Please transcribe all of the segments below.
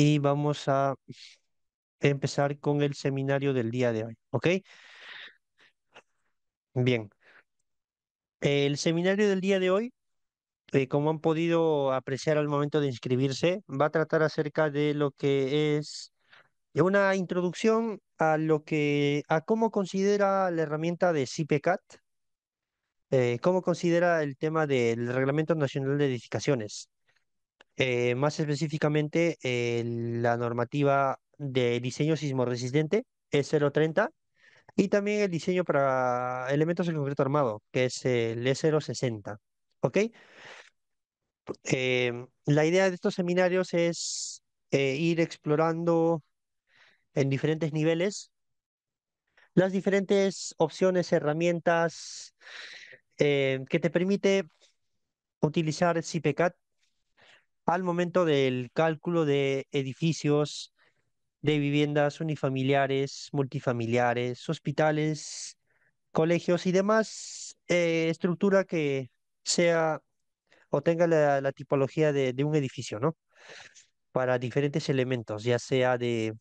y vamos a empezar con el seminario del día de hoy, ¿ok? Bien, el seminario del día de hoy, como han podido apreciar al momento de inscribirse, va a tratar acerca de lo que es una introducción a a cómo considera la herramienta de CIPECAT, cómo considera el tema del Reglamento Nacional de Edificaciones, más específicamente la normativa de diseño sismorresistente E030 y también el diseño para elementos en concreto armado, que es el E060. ¿Ok? La idea de estos seminarios es ir explorando en diferentes niveles las diferentes opciones, herramientas que te permite utilizar CIPECAT al momento del cálculo de edificios, de viviendas unifamiliares, multifamiliares, hospitales, colegios y demás estructura que sea o tenga la tipología de un edificio, ¿no? Para diferentes elementos, ya sea de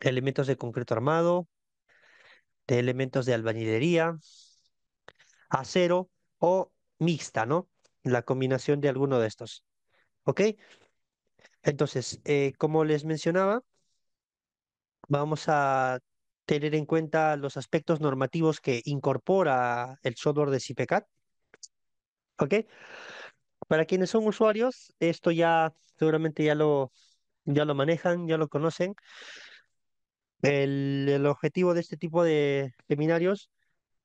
elementos de concreto armado, de elementos de albañilería, acero o mixta, ¿no? La combinación de alguno de estos. ¿Ok? Entonces, como les mencionaba, vamos a tener en cuenta los aspectos normativos que incorpora el software de CIPECAT. ¿Ok? Para quienes son usuarios, esto ya seguramente ya lo manejan, ya lo conocen. El objetivo de este tipo de seminarios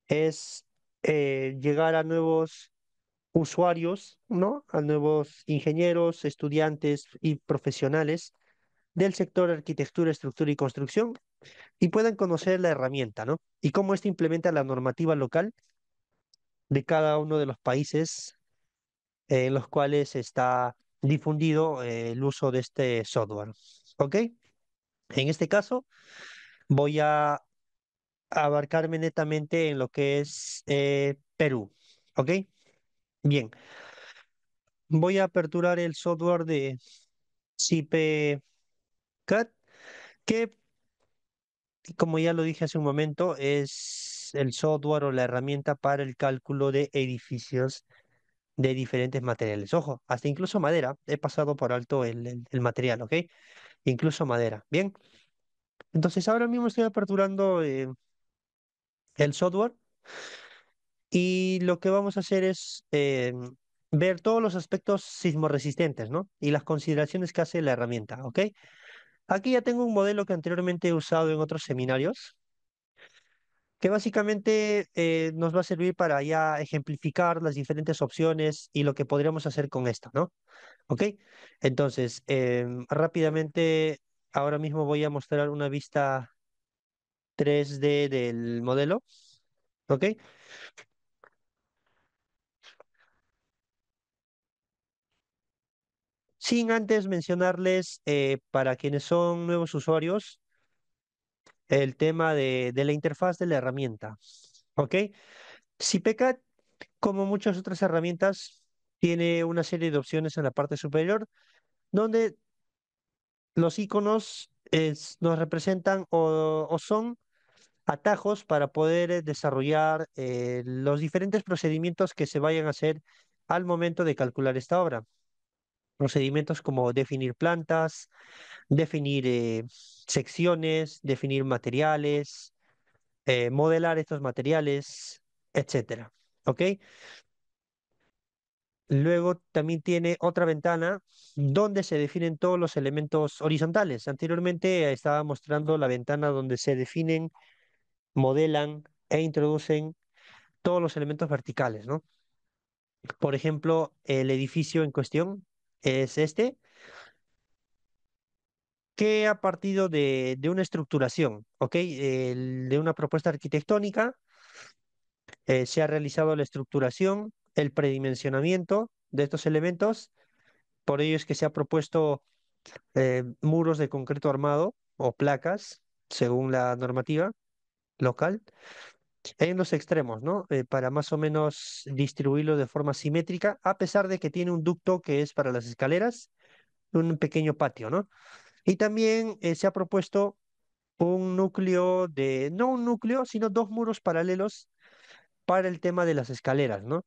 es llegar a nuevos usuarios, ¿no? A nuevos ingenieros, estudiantes y profesionales del sector arquitectura, estructura y construcción y puedan conocer la herramienta, ¿no? Y cómo esto implementa la normativa local de cada uno de los países en los cuales está difundido el uso de este software. ¿Ok? En este caso, voy a abarcarme netamente en lo que es Perú. ¿Ok? Bien, voy a aperturar el software de CIPECAT, que como ya lo dije hace un momento, es el software o la herramienta para el cálculo de edificios de diferentes materiales. Ojo, hasta incluso madera. He pasado por alto el material, ¿ok? Incluso madera. Bien. Entonces ahora mismo estoy aperturando el software y lo que vamos a hacer es ver todos los aspectos sismorresistentes, ¿no? Y las consideraciones que hace la herramienta, ¿ok? Aquí ya tengo un modelo que anteriormente he usado en otros seminarios, que básicamente nos va a servir para ya ejemplificar las diferentes opciones y lo que podríamos hacer con esto, ¿no? ¿Ok? Entonces, rápidamente, ahora mismo voy a mostrar una vista 3D del modelo, ¿ok? Sin antes mencionarles, para quienes son nuevos usuarios, el tema de la interfaz de la herramienta, ¿ok? CPCAT, como muchas otras herramientas, tiene una serie de opciones en la parte superior, donde los iconos nos representan o son atajos para poder desarrollar los diferentes procedimientos que se vayan a hacer al momento de calcular esta obra. Procedimientos como definir plantas, definir secciones, definir materiales, modelar estos materiales, etcétera. ¿Ok? Luego también tiene otra ventana donde se definen todos los elementos horizontales. Anteriormente estaba mostrando la ventana donde se definen, modelan e introducen todos los elementos verticales, ¿no? Por ejemplo, el edificio en cuestión es este, que ha partido de una estructuración, ¿ok? De una propuesta arquitectónica, se ha realizado la estructuración, el predimensionamiento de estos elementos, por ello es que se ha propuesto muros de concreto armado o placas, según la normativa local, en los extremos, ¿no? Para más o menos distribuirlo de forma simétrica, a pesar de que tiene un ducto que es para las escaleras, un pequeño patio, ¿no? Y también se ha propuesto un núcleo de, no un núcleo, sino dos muros paralelos para el tema de las escaleras, ¿no?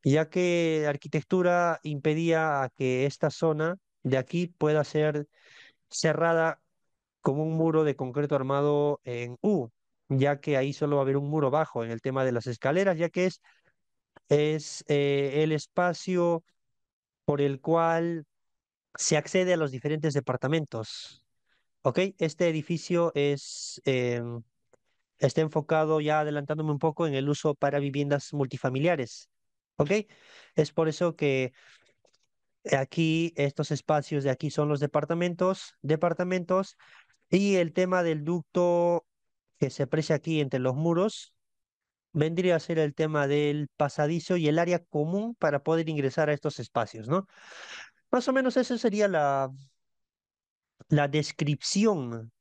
Ya que la arquitectura impedía a que esta zona de aquí pueda ser cerrada como un muro de concreto armado en U, ya que ahí solo va a haber un muro bajo en el tema de las escaleras, ya que es el espacio por el cual se accede a los diferentes departamentos. ¿Ok? Este edificio está enfocado, ya adelantándome un poco, en el uso para viviendas multifamiliares. ¿Ok? Es por eso que aquí estos espacios de aquí son los departamentos, y el tema del ducto que se aprecia aquí entre los muros vendría a ser el tema del pasadizo y el área común para poder ingresar a estos espacios, ¿no? Más o menos esa sería la descripción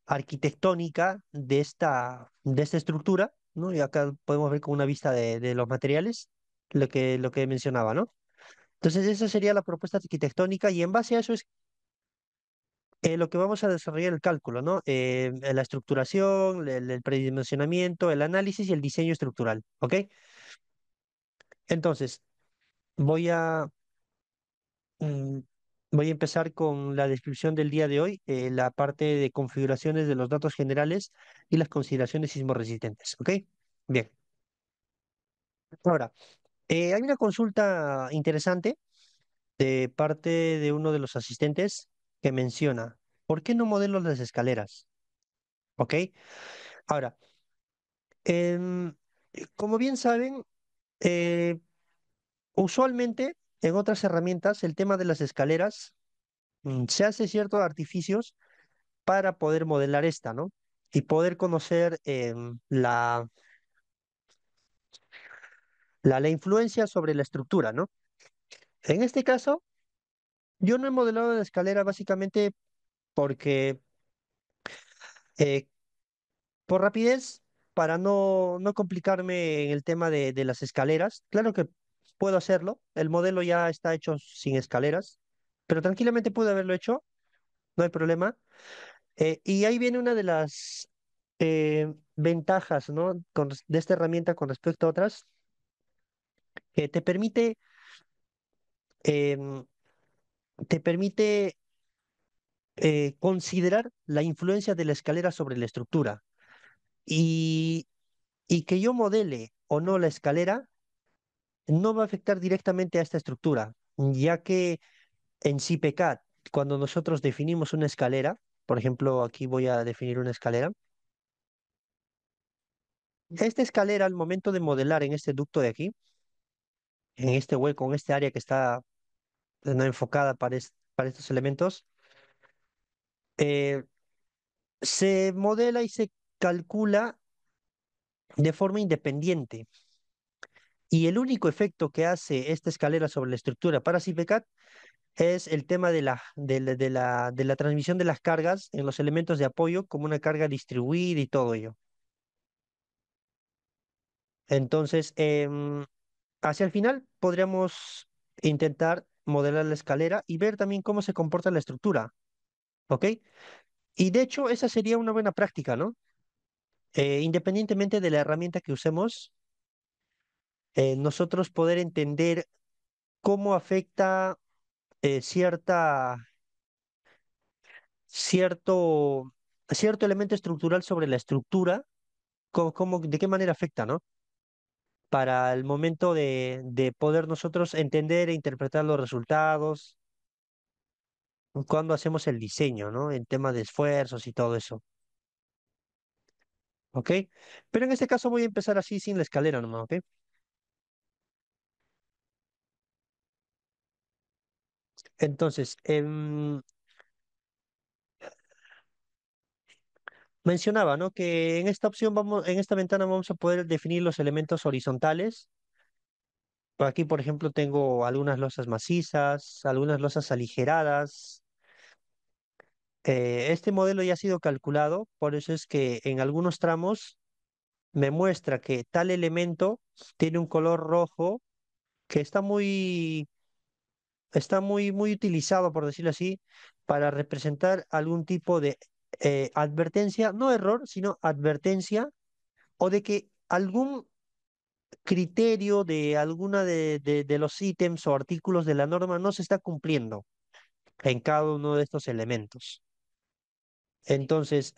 arquitectónica de esta estructura, ¿no? Y acá podemos ver con una vista de los materiales lo que mencionaba, ¿no? Entonces, esa sería la propuesta arquitectónica y en base a eso es lo que vamos a desarrollar el cálculo, ¿no? La estructuración, el predimensionamiento, el análisis y el diseño estructural, ¿ok? Entonces, voy a, mm, voy a empezar con la descripción del día de hoy, la parte de configuraciones de los datos generales y las consideraciones sismorresistentes, ¿ok? Bien. Ahora, hay una consulta interesante de parte de uno de los asistentes que menciona, ¿por qué no modelo las escaleras? ¿Ok? Ahora, em, como bien saben, eh, usualmente en otras herramientas el tema de las escaleras se hace ciertos artificios para poder modelar esta, ¿no? Y poder conocer la influencia sobre la estructura, ¿no? En este caso, yo no he modelado la escalera básicamente porque eh, por rapidez, para no complicarme en el tema de las escaleras, claro que puedo hacerlo, el modelo ya está hecho sin escaleras, pero tranquilamente pude haberlo hecho, no hay problema. Y ahí viene una de las ventajas, ¿no? De esta herramienta con respecto a otras, que em, te permite considerar la influencia de la escalera sobre la estructura. Y, y que yo modele o no la escalera no va a afectar directamente a esta estructura, ya que en CIPECAD, cuando nosotros definimos una escalera, por ejemplo, aquí voy a definir una escalera, esta escalera al momento de modelar en este ducto de aquí, en este hueco, en este área que está no enfocada para estos elementos, eh, se modela y se calcula de forma independiente. Y el único efecto que hace esta escalera sobre la estructura para CIPECAD es el tema de la transmisión de las cargas en los elementos de apoyo como una carga distribuida y todo ello. Entonces, hacia el final podríamos intentar modelar la escalera y ver también cómo se comporta la estructura, ¿ok? Y de hecho, esa sería una buena práctica, ¿no? Independientemente de la herramienta que usemos, nosotros poder entender cómo afecta cierta, cierto, cierto elemento estructural sobre la estructura, de qué manera afecta, ¿no? Para el momento de poder nosotros entender e interpretar los resultados, cuando hacemos el diseño, ¿no? En tema de esfuerzos y todo eso, ¿ok? Pero en este caso voy a empezar así sin la escalera nomás, ¿ok? Entonces, mencionaba, ¿no? Que en esta opción en esta ventana vamos a poder definir los elementos horizontales. Aquí, por ejemplo, tengo algunas losas macizas, algunas losas aligeradas. Este modelo ya ha sido calculado, por eso es que en algunos tramos me muestra que tal elemento tiene un color rojo que está muy, está muy utilizado, por decirlo así, para representar algún tipo de advertencia, no error, sino advertencia, o de que algún criterio de alguna de los ítems o artículos de la norma no se está cumpliendo en cada uno de estos elementos. Entonces,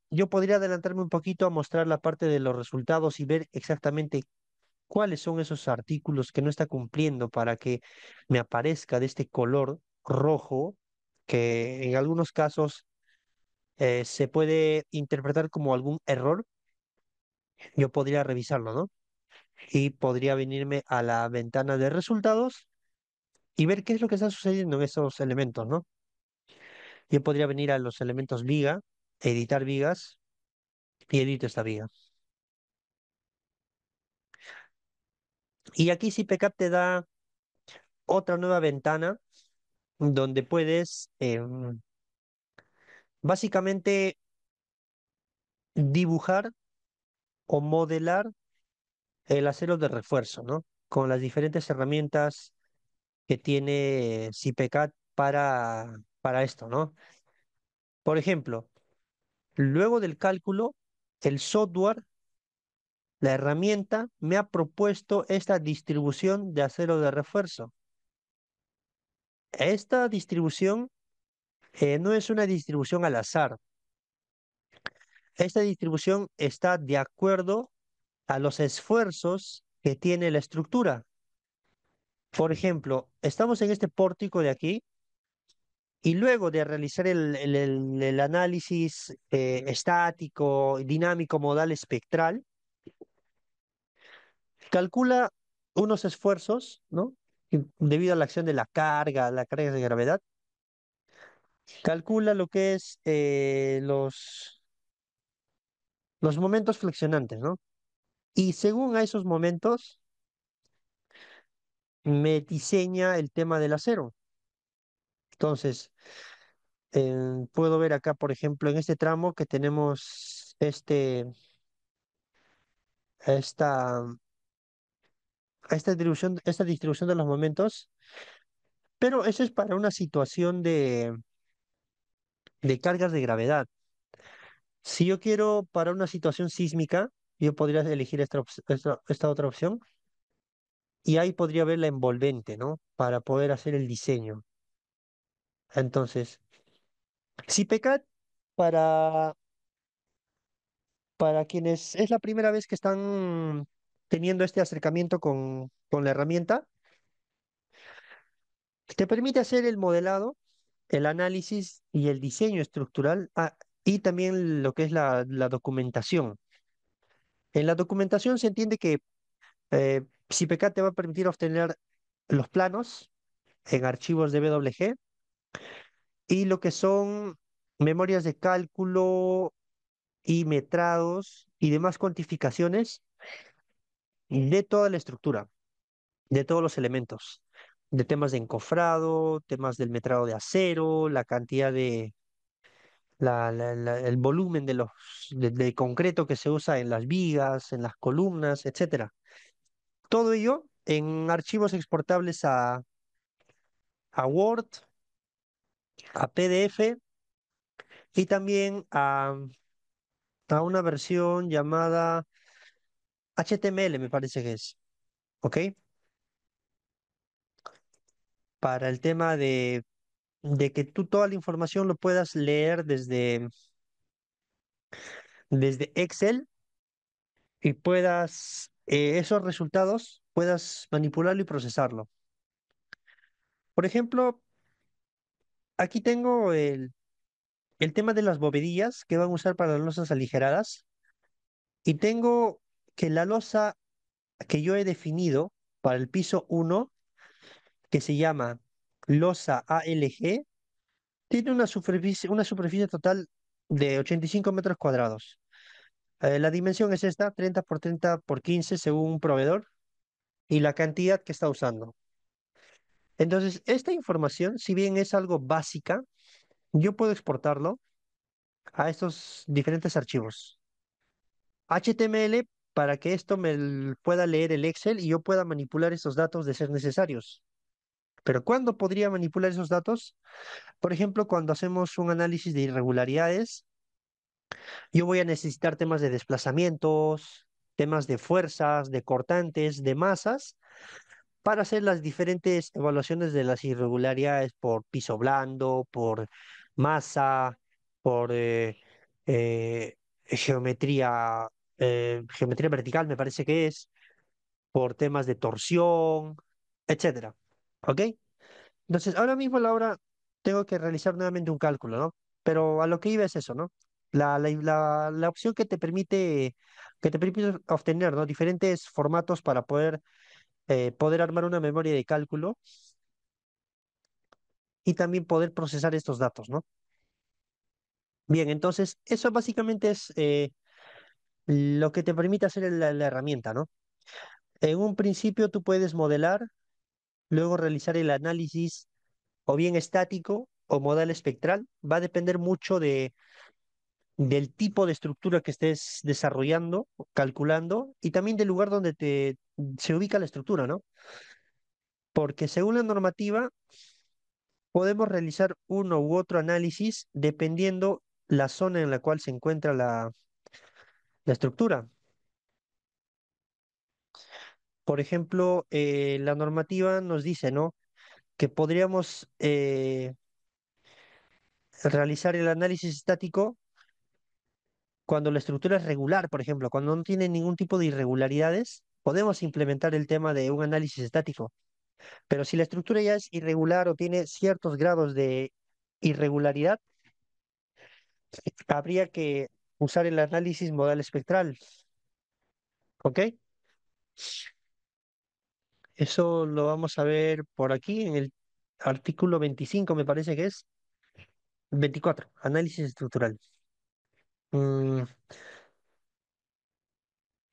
yo podría adelantarme un poquito a mostrar la parte de los resultados y ver exactamente cuáles son esos artículos que no está cumpliendo para que me aparezca de este color rojo, que en algunos casos se puede interpretar como algún error. Yo podría revisarlo, ¿no? Y podría venirme a la ventana de resultados y ver qué es lo que está sucediendo en esos elementos, ¿no? Yo podría venir a los elementos viga, editar vigas y edito esta viga. Y aquí CPCAP te da otra nueva ventana donde puedes básicamente dibujar o modelar el acero de refuerzo, ¿no? Con las diferentes herramientas que tiene CPCAT para esto, ¿no? Por ejemplo, luego del cálculo, el software, la herramienta, me ha propuesto esta distribución de acero de refuerzo. Esta distribución no es una distribución al azar. Esta distribución está de acuerdo a los esfuerzos que tiene la estructura. Por ejemplo, estamos en este pórtico de aquí y luego de realizar el análisis estático, dinámico, modal, espectral, calcula unos esfuerzos, ¿no? Debido a la acción de la carga de gravedad, calcula lo que es los momentos flexionantes, ¿no? Y según a esos momentos, me diseña el tema del acero. Entonces, puedo ver acá, por ejemplo, en este tramo que tenemos esta, esta distribución de los momentos, pero eso es para una situación de cargas de gravedad. Si yo quiero para una situación sísmica, yo podría elegir esta otra opción y ahí podría ver la envolvente, ¿no? Para poder hacer el diseño. Entonces, si PECAT para, para quienes es la primera vez que están teniendo este acercamiento con la herramienta, te permite hacer el modelado, el análisis y el diseño estructural, y también lo que es la documentación. En la documentación se entiende que CIPECA te va a permitir obtener los planos en archivos de WG y lo que son memorias de cálculo y metrados y demás cuantificaciones de toda la estructura, de todos los elementos, de temas de encofrado, temas del metrado de acero, la cantidad de el volumen de concreto que se usa en las vigas, en las columnas, etcétera. Todo ello en archivos exportables a Word, a PDF y también a una versión llamada HTML, me parece que es, ¿ok? Para el tema de que tú toda la información lo puedas leer desde Excel y puedas, esos resultados, puedas manipularlo y procesarlo. Por ejemplo, aquí tengo el tema de las bovedillas que van a usar para las losas aligeradas y tengo que la losa que yo he definido para el piso 1, que se llama losa ALG, tiene una superficie total de 85 metros cuadrados. La dimensión es esta, 30 por 30 por 15 según un proveedor y la cantidad que está usando. Entonces, esta información, si bien es algo básica, yo puedo exportarlo a estos diferentes archivos. HTML para que esto pueda leer el Excel y yo pueda manipular esos datos de ser necesarios. Pero ¿cuándo podría manipular esos datos? Por ejemplo, cuando hacemos un análisis de irregularidades, yo voy a necesitar temas de desplazamientos, temas de fuerzas, de cortantes, de masas, para hacer las diferentes evaluaciones de las irregularidades por piso blando, por masa, por geometría, geometría vertical, me parece que es, por temas de torsión, etcétera. ¿Ok? Entonces, ahora mismo, Laura, tengo que realizar nuevamente un cálculo, ¿no? Pero a lo que iba es eso, ¿no? La opción que te permite obtener, ¿no? Diferentes formatos para poder armar una memoria de cálculo y también poder procesar estos datos, ¿no? Bien, entonces, eso básicamente es lo que te permite hacer la herramienta, ¿no? En un principio tú puedes modelar, luego realizar el análisis o bien estático o modal espectral. Va a depender mucho del tipo de estructura que estés desarrollando, calculando, y también del lugar donde se ubica la estructura, ¿no? Porque según la normativa, podemos realizar uno u otro análisis dependiendo la zona en la cual se encuentra la estructura. Por ejemplo, la normativa nos dice, ¿no? Que podríamos realizar el análisis estático cuando la estructura es regular, por ejemplo, cuando no tiene ningún tipo de irregularidades, podemos implementar el tema de un análisis estático. Pero si la estructura ya es irregular o tiene ciertos grados de irregularidad, habría que usar el análisis modal espectral. ¿Ok? Eso lo vamos a ver por aquí en el artículo 25, me parece que es. 24, análisis estructural. Mm,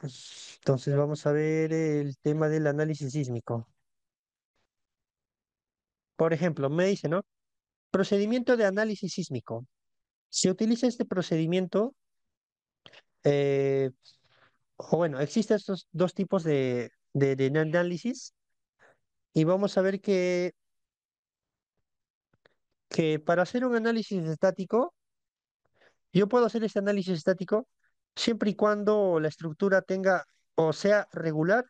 entonces vamos a ver el tema del análisis sísmico. Por ejemplo, me dice, ¿no? Procedimiento de análisis sísmico. Se utiliza este procedimiento, eh, o bueno, existen estos dos tipos de análisis y vamos a ver que para hacer un análisis estático, yo puedo hacer este análisis estático siempre y cuando la estructura tenga o sea regular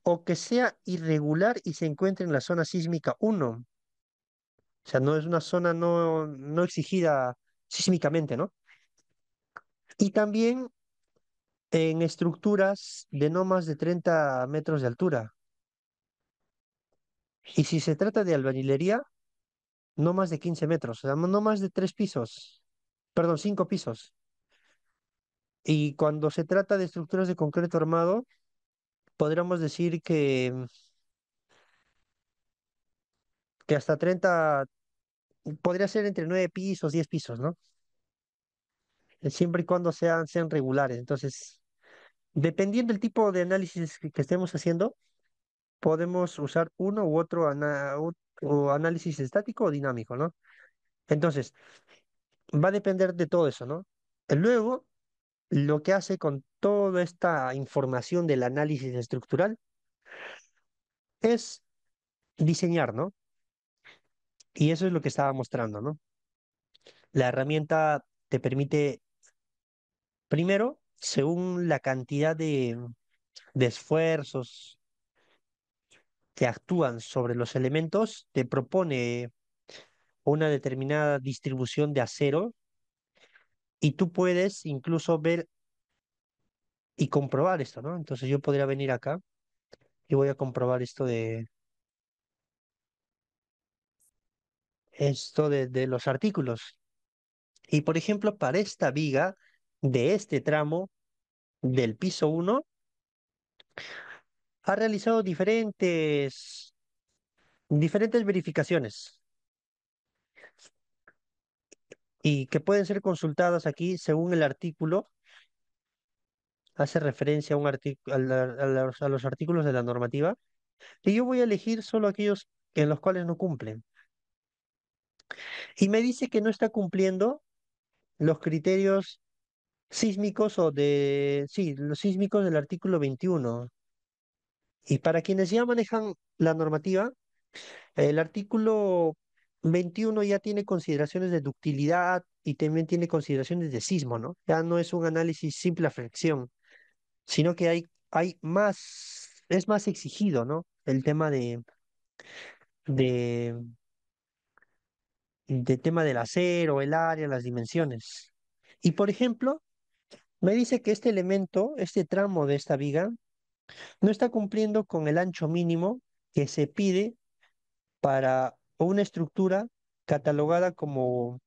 o que sea irregular y se encuentre en la zona sísmica 1. O sea, no es una zona no exigida sísmicamente, ¿no? Y también en estructuras de no más de 30 metros de altura. Y si se trata de albañilería, no más de 15 metros, o sea, no más de 3 pisos, perdón, 5 pisos. Y cuando se trata de estructuras de concreto armado, podríamos decir que hasta 30 podría ser entre 9 pisos, 10 pisos, ¿no? Siempre y cuando sean regulares. Entonces, dependiendo del tipo de análisis que estemos haciendo, podemos usar uno u otro o análisis estático o dinámico, ¿no? Entonces, va a depender de todo eso, ¿no? Luego, lo que hace con toda esta información del análisis estructural es diseñar, ¿no? Y eso es lo que estaba mostrando, ¿no? La herramienta te permite, primero, según la cantidad de esfuerzos que actúan sobre los elementos, te propone una determinada distribución de acero y tú puedes incluso ver y comprobar esto, ¿no? Entonces yo podría venir acá y voy a comprobar esto de los artículos. Y por ejemplo, para esta viga de este tramo del piso 1, ha realizado diferentes verificaciones y que pueden ser consultadas aquí según el artículo. Hace referencia a, un a los artículos de la normativa. Y yo voy a elegir solo aquellos en los cuales no cumplen. Y me dice que no está cumpliendo los criterios sísmicos sí, los sísmicos del artículo 21. Y para quienes ya manejan la normativa, El artículo 21 ya tiene consideraciones de ductilidad y también tiene consideraciones de sismo, ¿no? Ya no es un análisis simple a fricción, sino que hay más, es más exigido, ¿no? El tema de, de tema del acero, el área, las dimensiones. Y por ejemplo, me dice que este elemento, este tramo de esta viga, no está cumpliendo con el ancho mínimo que se pide para una estructura catalogada como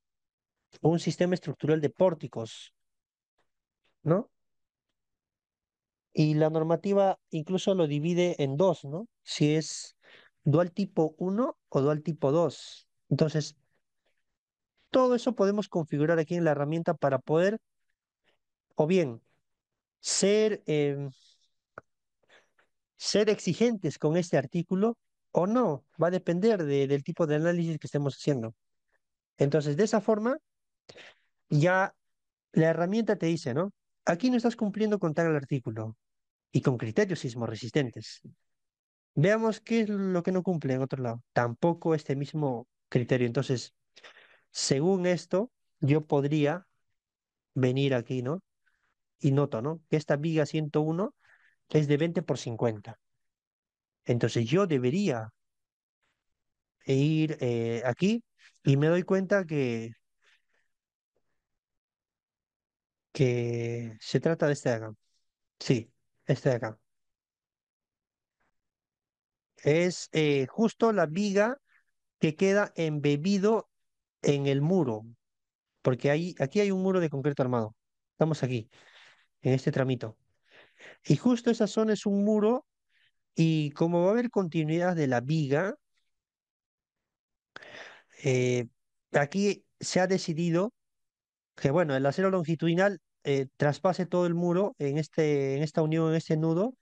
un sistema estructural de pórticos, ¿no? Y la normativa incluso lo divide en dos, ¿no? Si es dual tipo uno o dual tipo 2. Entonces, todo eso podemos configurar aquí en la herramienta para poder, o bien, ser, ser exigentes con este artículo o no. Va a depender del tipo de análisis que estemos haciendo. Entonces, de esa forma, ya la herramienta te dice, ¿no? Aquí no estás cumpliendo con tal artículo y con criterios sismoresistentes. Veamos qué es lo que no cumple en otro lado. Tampoco este mismo criterio. Entonces, según esto, yo podría venir aquí, ¿no? Y noto, ¿no? Que esta viga 101 es de 20 por 50. Entonces, yo debería ir aquí y me doy cuenta que se trata de este de acá. Sí, este de acá. Es justo la viga que queda embebido en el muro, porque aquí hay un muro de concreto armado. Estamos aquí, en este tramito. Y justo esa zona es un muro y como va a haber continuidad de la viga, eh, aquí se ha decidido que, bueno, el acero longitudinal traspase todo el muro en esta unión, en este nudo,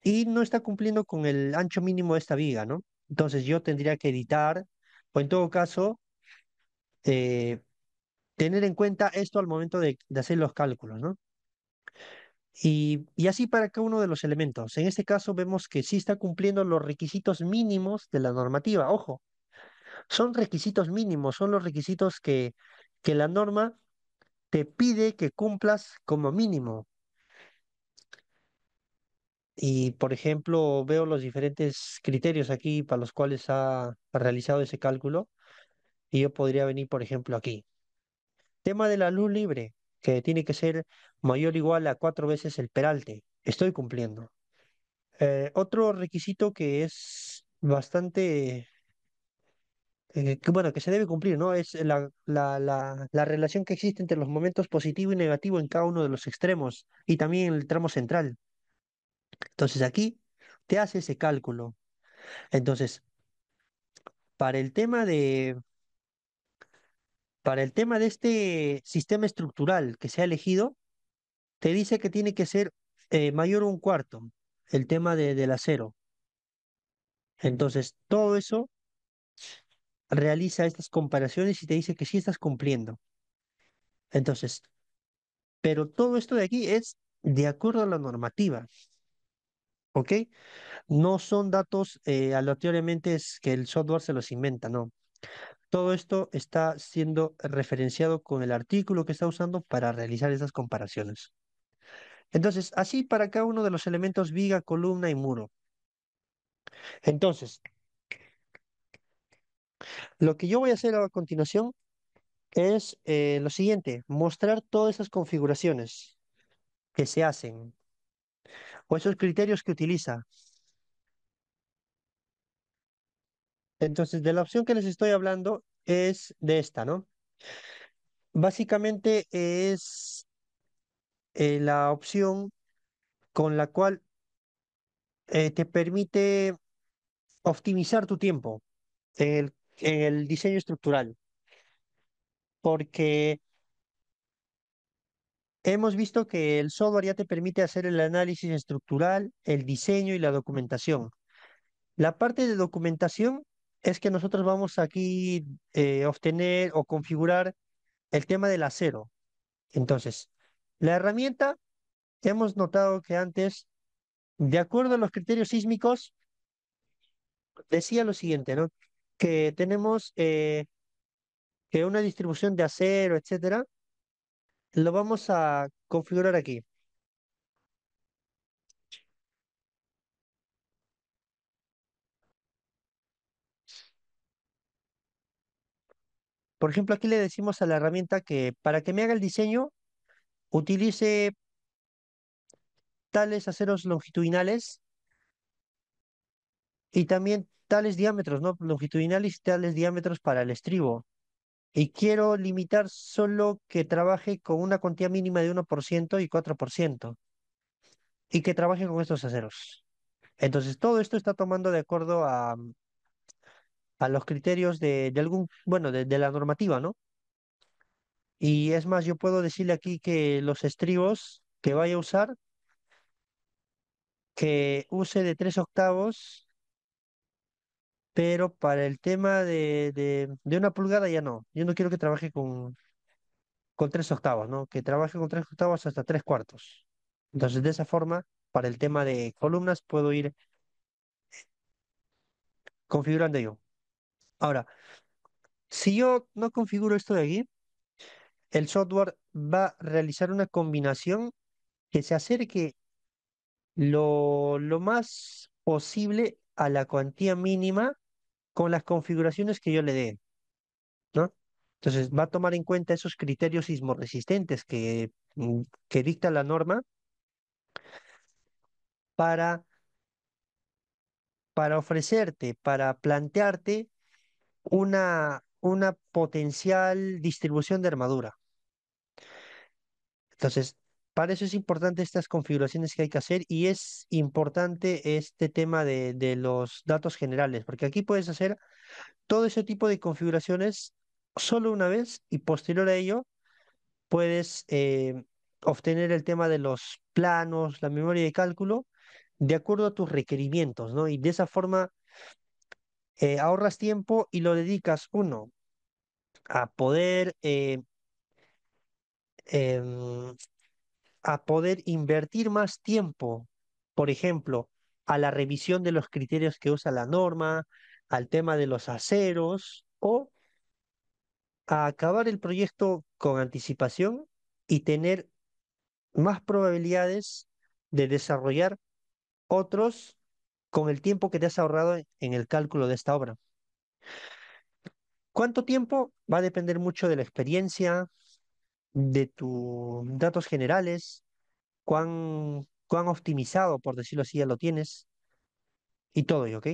y no está cumpliendo con el ancho mínimo de esta viga, ¿no? Entonces yo tendría que editar, o en todo caso, eh, tener en cuenta esto al momento de hacer los cálculos, ¿no? Y así para cada uno de los elementos. En este caso vemos que sí está cumpliendo los requisitos mínimos de la normativa. Ojo, son requisitos mínimos, son los requisitos que la norma te pide que cumplas como mínimo. Y, por ejemplo, veo los diferentes criterios aquí para los cuales ha realizado ese cálculo. Y yo podría venir, por ejemplo, aquí. Tema de la luz libre, que tiene que ser mayor o igual a 4 veces el peralte. Estoy cumpliendo. Otro requisito que es bastante, que, bueno, que se debe cumplir, ¿no? Es la relación que existe entre los momentos positivo y negativo en cada uno de los extremos y también en el tramo central. Entonces aquí te hace ese cálculo. Entonces, para el tema de, para el tema de este sistema estructural que se ha elegido, te dice que tiene que ser mayor a un cuarto, el tema del acero. Entonces, todo eso realiza estas comparaciones y te dice que sí estás cumpliendo. Entonces, pero todo esto de aquí es de acuerdo a la normativa, ¿ok? No son datos aleatoriamente es que el software se los inventa, no. Todo esto está siendo referenciado con el artículo que está usando para realizar esas comparaciones. Entonces, así para cada uno de los elementos viga, columna y muro. Entonces, lo que yo voy a hacer a continuación es lo siguiente, mostrar todas esas configuraciones que se hacen o esos criterios que utiliza. Entonces, de la opción que les estoy hablando es de esta, ¿no? Básicamente es la opción con la cual te permite optimizar tu tiempo en el diseño estructural, porque hemos visto que el software ya te permite hacer el análisis estructural, el diseño y la documentación. La parte de documentación es que nosotros vamos aquí a obtener o configurar el tema del acero. Entonces, la herramienta, hemos notado que antes, de acuerdo a los criterios sísmicos, decía lo siguiente, ¿no? Que tenemos que una distribución de acero, etcétera, lo vamos a configurar aquí. Por ejemplo, aquí le decimos a la herramienta que para que me haga el diseño, utilice tales aceros longitudinales y también tales diámetros, ¿no? Longitudinales y tales diámetros para el estribo. Y quiero limitar solo que trabaje con una cuantía mínima de 1% y 4% y que trabaje con estos aceros. Entonces, todo esto está tomando de acuerdo a los criterios de algún, bueno, de la normativa, ¿no? Y es más, yo puedo decirle aquí que los estribos que vaya a usar, que use de 3/8, pero para el tema de 1 pulgada ya no. Yo no quiero que trabaje con 3/8, ¿no? Que trabaje con 3/8 hasta 3/4. Entonces, de esa forma, para el tema de columnas, puedo ir configurando yo. Ahora, si yo no configuro esto de aquí, el software va a realizar una combinación que se acerque lo más posible a la cuantía mínima con las configuraciones que yo le dé, ¿no? Entonces va a tomar en cuenta esos criterios sismorresistentes que dicta la norma para, para ofrecerte, para plantearte una potencial distribución de armadura. Entonces, para eso es importante estas configuraciones que hay que hacer y es importante este tema de los datos generales, porque aquí puedes hacer todo ese tipo de configuraciones solo una vez y posterior a ello puedes obtener el tema de los planos, la memoria de cálculo, de acuerdo a tus requerimientos, ¿no? Y de esa forma ahorras tiempo y lo dedicas, uno, a poder, em, a poder invertir más tiempo, por ejemplo, a la revisión de los criterios que usa la norma, al tema de los aceros, o a acabar el proyecto con anticipación y tener más probabilidades de desarrollar otros con el tiempo que te has ahorrado en el cálculo de esta obra. ¿Cuánto tiempo? Va a depender mucho de la experiencia, de tus datos generales, cuán optimizado, por decirlo así, ya lo tienes y todo ello, ¿ok?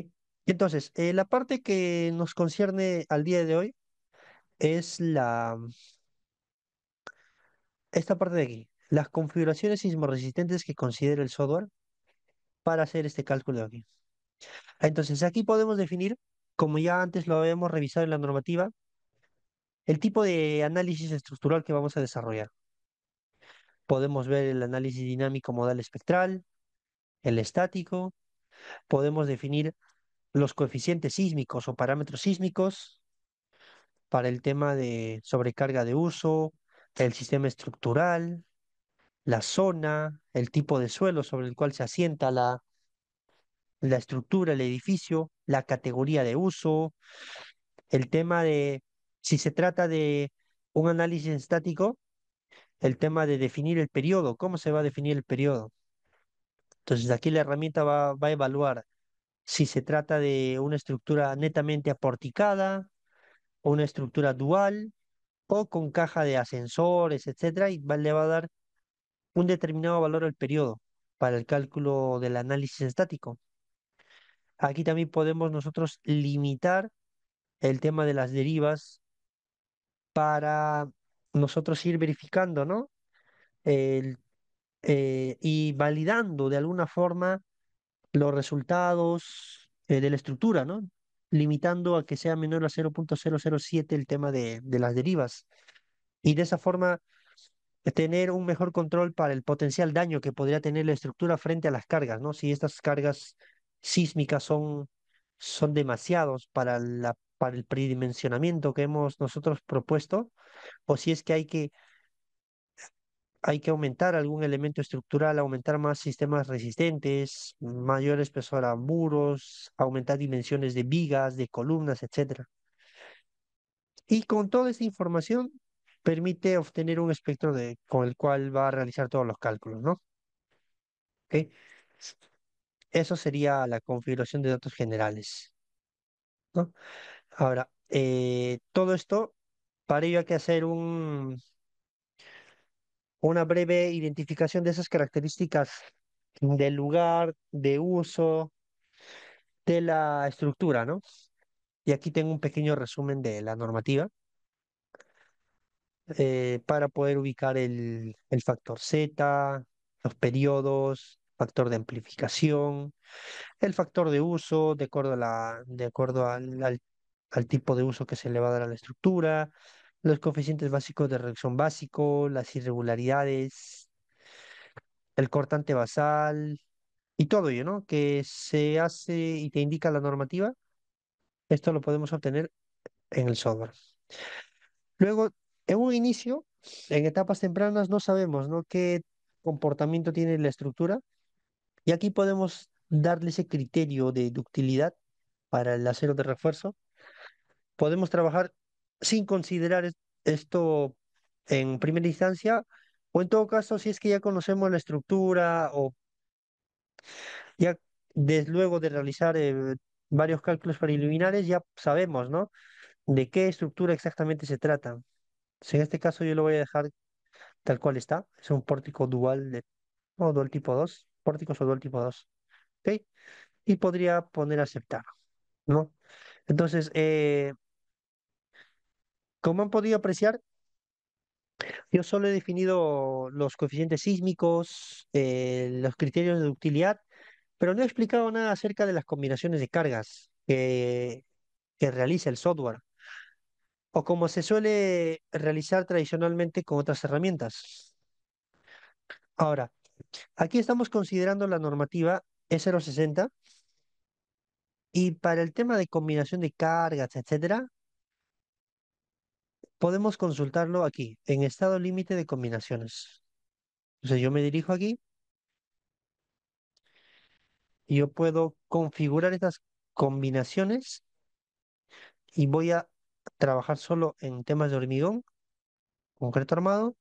Entonces, la parte que nos concierne al día de hoy es esta parte de aquí, las configuraciones sismorresistentes que considera el software para hacer este cálculo de aquí. Entonces, aquí podemos definir, como ya antes lo habíamos revisado en la normativa, el tipo de análisis estructural que vamos a desarrollar. Podemos ver el análisis dinámico modal espectral, el estático, podemos definir los coeficientes sísmicos o parámetros sísmicos para el tema de sobrecarga de uso, el sistema estructural, la zona, el tipo de suelo sobre el cual se asienta la estructura, el edificio, la categoría de uso, el tema de, si se trata de un análisis estático, el tema de definir el periodo, cómo se va a definir el periodo. Entonces aquí la herramienta va a evaluar si se trata de una estructura netamente aporticada, o una estructura dual, o con caja de ascensores, etcétera, y le va a dar un determinado valor al periodo para el cálculo del análisis estático. Aquí también podemos nosotros limitar el tema de las derivas para nosotros ir verificando, ¿no? El, y validando de alguna forma los resultados de la estructura, ¿no? Limitando a que sea menor a 0,007 el tema de las derivas. Y de esa forma tener un mejor control para el potencial daño que podría tener la estructura frente a las cargas, ¿no? Si estas cargas sísmicas son demasiados para el predimensionamiento que hemos nosotros propuesto, o si es que hay que hay que aumentar algún elemento estructural, aumentar más sistemas resistentes, mayor espesor a muros, aumentar dimensiones de vigas, de columnas, etcétera. Y con toda esta información permite obtener un espectro con el cual va a realizar todos los cálculos, ¿no? ¿Ok? Eso sería la configuración de datos generales, ¿no? Ahora, todo esto, para ello hay que hacer una breve identificación de esas características del lugar, de uso, de la estructura, ¿no? Y aquí tengo un pequeño resumen de la normativa para poder ubicar el factor Z, los periodos, factor de amplificación, el factor de uso, de acuerdo de acuerdo al tipo de uso que se le va a dar a la estructura, los coeficientes básicos de reacción básico, las irregularidades, el cortante basal y todo ello, ¿no? Que se hace y te indica la normativa. Esto lo podemos obtener en el software. Luego, en un inicio, en etapas tempranas, no sabemos, ¿no? Qué comportamiento tiene la estructura. Y aquí podemos darle ese criterio de ductilidad para el acero de refuerzo. Podemos trabajar sin considerar esto en primera instancia, o en todo caso, si es que ya conocemos la estructura o ya luego de realizar varios cálculos preliminares, ya sabemos, ¿no? De qué estructura exactamente se trata. Pues en este caso yo lo voy a dejar tal cual está. Es un pórtico dual o dual tipo 2 pórticos o dual tipo 2. ¿Ok? Y podría poner aceptar, ¿no? Entonces, como han podido apreciar, yo solo he definido los coeficientes sísmicos, los criterios de ductilidad, pero no he explicado nada acerca de las combinaciones de cargas que realiza el software, o como se suele realizar tradicionalmente con otras herramientas. Ahora, aquí estamos considerando la normativa E060 y para el tema de combinación de cargas, etcétera, podemos consultarlo aquí, en estado límite de combinaciones. Entonces yo me dirijo aquí y yo puedo configurar estas combinaciones y voy a trabajar solo en temas de hormigón, concreto armado,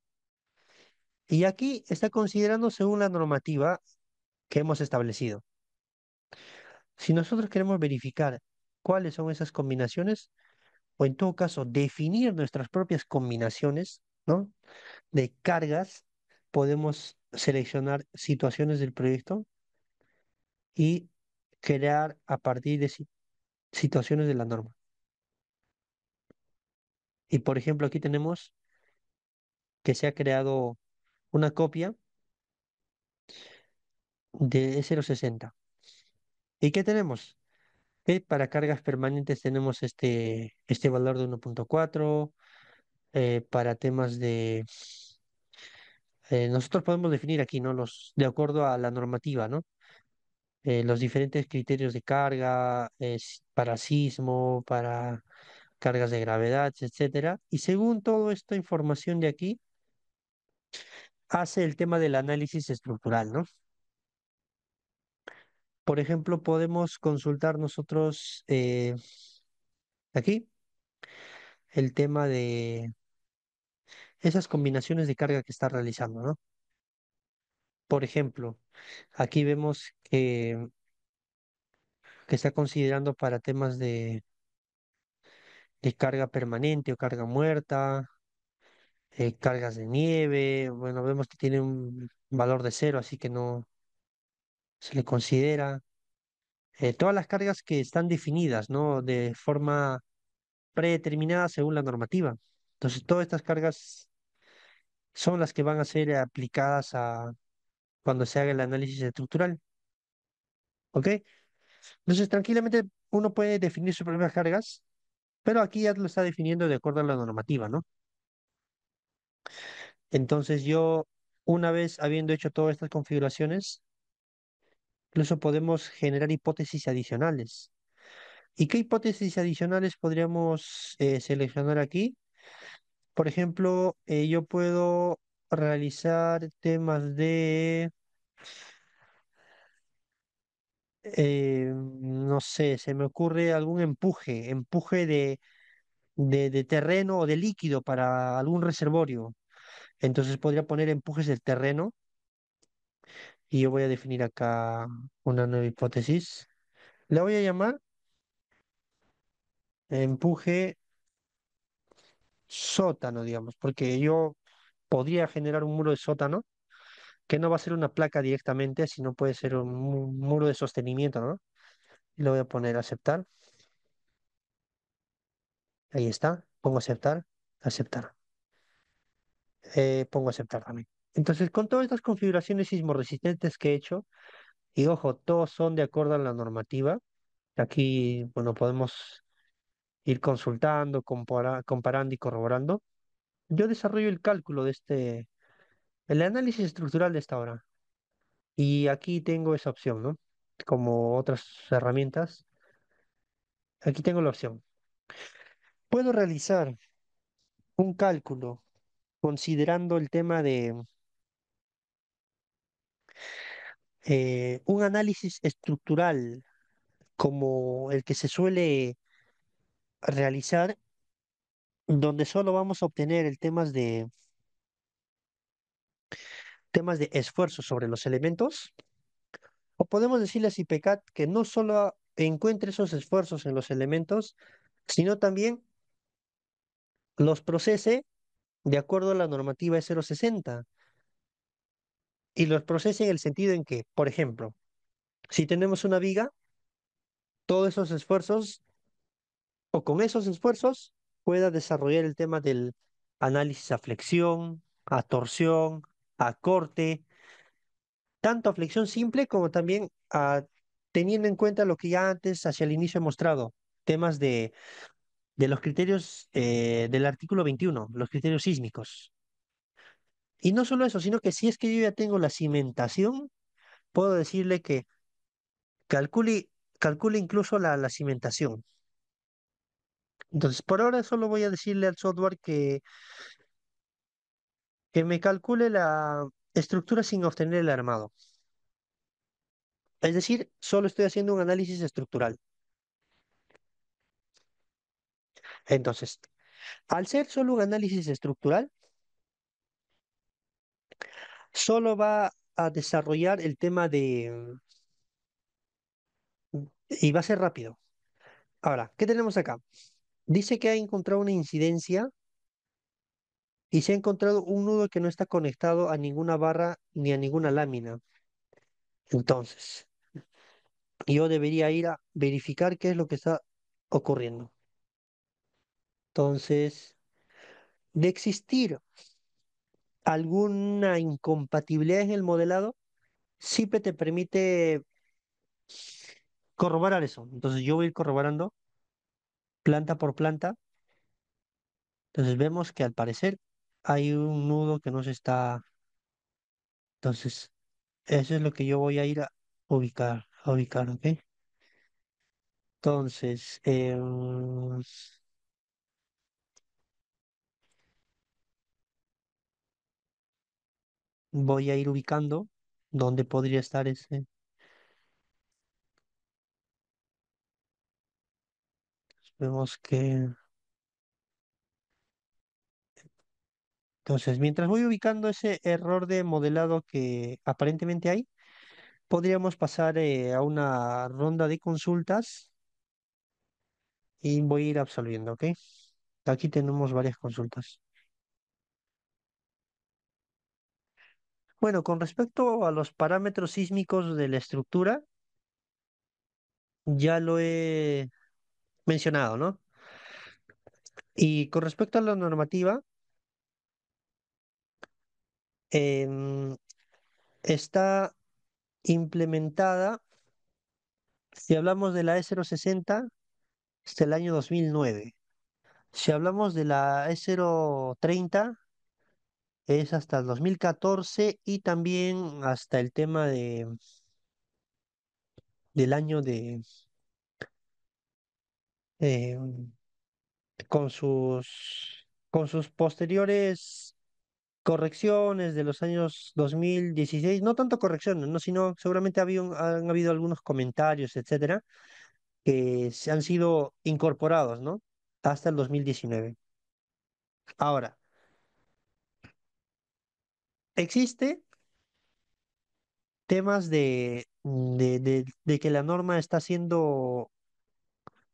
y aquí está considerando según la normativa que hemos establecido. Si nosotros queremos verificar cuáles son esas combinaciones, o en todo caso definir nuestras propias combinaciones, ¿no? De cargas, podemos seleccionar situaciones del proyecto y crear a partir de situaciones de la norma. Y por ejemplo, aquí tenemos que se ha creado una copia de E060. ¿Y qué tenemos? Que para cargas permanentes tenemos este valor de 1.4. Para temas nosotros podemos definir aquí, ¿no? De acuerdo a la normativa, ¿no? Los diferentes criterios de carga, para sismo, para cargas de gravedad, etcétera. Y según toda esta información de aquí, hace el tema del análisis estructural, ¿no? Por ejemplo, podemos consultar nosotros aquí el tema de esas combinaciones de carga que está realizando, ¿no? Por ejemplo, aquí vemos que está considerando para temas de carga permanente o carga muerta, cargas de nieve, bueno, vemos que tiene un valor de cero, así que no se le considera. Todas las cargas que están definidas, ¿no? De forma predeterminada según la normativa. Entonces, todas estas cargas son las que van a ser aplicadas cuando se haga el análisis estructural. ¿Ok? Entonces, tranquilamente uno puede definir sus propias cargas, pero aquí ya lo está definiendo de acuerdo a la normativa, ¿no? Entonces, yo, una vez habiendo hecho todas estas configuraciones, incluso podemos generar hipótesis adicionales. ¿Y qué hipótesis adicionales podríamos seleccionar aquí? Por ejemplo, yo puedo realizar temas de, no sé, se me ocurre algún empuje de terreno o de líquido para algún reservorio. Entonces podría poner empujes del terreno y yo voy a definir acá una nueva hipótesis. La voy a llamar empuje sótano, digamos, porque yo podría generar un muro de sótano que no va a ser una placa directamente, sino puede ser un muro de sostenimiento, ¿no? Y le voy a poner aceptar. Ahí está. Pongo aceptar, aceptar. Pongo aceptar también. Entonces, con todas estas configuraciones sismoresistentes que he hecho, y ojo, todos son de acuerdo a la normativa. Aquí, bueno, podemos ir consultando, comparando y corroborando. Yo desarrollo el cálculo de el análisis estructural de esta obra. Y aquí tengo esa opción, ¿no? Como otras herramientas, aquí tengo la opción. Puedo realizar un cálculo considerando el tema de un análisis estructural como el que se suele realizar, donde solo vamos a obtener el temas de esfuerzo sobre los elementos. O podemos decirle a CIPECAT que no solo encuentre esos esfuerzos en los elementos, sino también los procese de acuerdo a la normativa E060. Y los procese en el sentido en que, por ejemplo, si tenemos una viga, todos esos esfuerzos, o con esos esfuerzos, pueda desarrollar el tema del análisis a flexión, a torsión, a corte, tanto a flexión simple como también a teniendo en cuenta lo que ya antes, hacia el inicio he mostrado, temas de los criterios del artículo 21, los criterios sísmicos. Y no solo eso, sino que si es que yo ya tengo la cimentación, puedo decirle que calcule, calcule incluso la cimentación. Entonces, por ahora solo voy a decirle al software que me calcule la estructura sin obtener el armado. Es decir, solo estoy haciendo un análisis estructural. Entonces, al ser solo un análisis estructural, solo va a desarrollar el tema y va a ser rápido. Ahora, ¿qué tenemos acá? Dice que ha encontrado una incidencia y se ha encontrado un nudo que no está conectado a ninguna barra ni a ninguna lámina. Entonces, yo debería ir a verificar qué es lo que está ocurriendo. Entonces, de existir alguna incompatibilidad en el modelado, SIPE te permite corroborar eso. Entonces, yo voy a ir corroborando planta por planta. Entonces, vemos que al parecer hay un nudo que no se está. Entonces, eso es lo que yo voy a ir a ubicar, ¿ok? Entonces, voy a ir ubicando dónde podría estar ese. Vemos que, entonces, mientras voy ubicando ese error de modelado que aparentemente hay, podríamos pasar a una ronda de consultas y voy a ir absolviendo, ¿ok? Aquí tenemos varias consultas. Bueno, con respecto a los parámetros sísmicos de la estructura, ya lo he mencionado, ¿no? Y con respecto a la normativa, em, está implementada, si hablamos de la E060, hasta el año 2009. Si hablamos de la E030, es hasta el 2014 y también hasta el tema del año eh, con sus posteriores. correcciones de los años 2016, no tanto correcciones, no, sino seguramente han habido algunos comentarios, etcétera, que se han sido incorporados, ¿no? Hasta el 2019. Ahora, existe temas de que la norma está siendo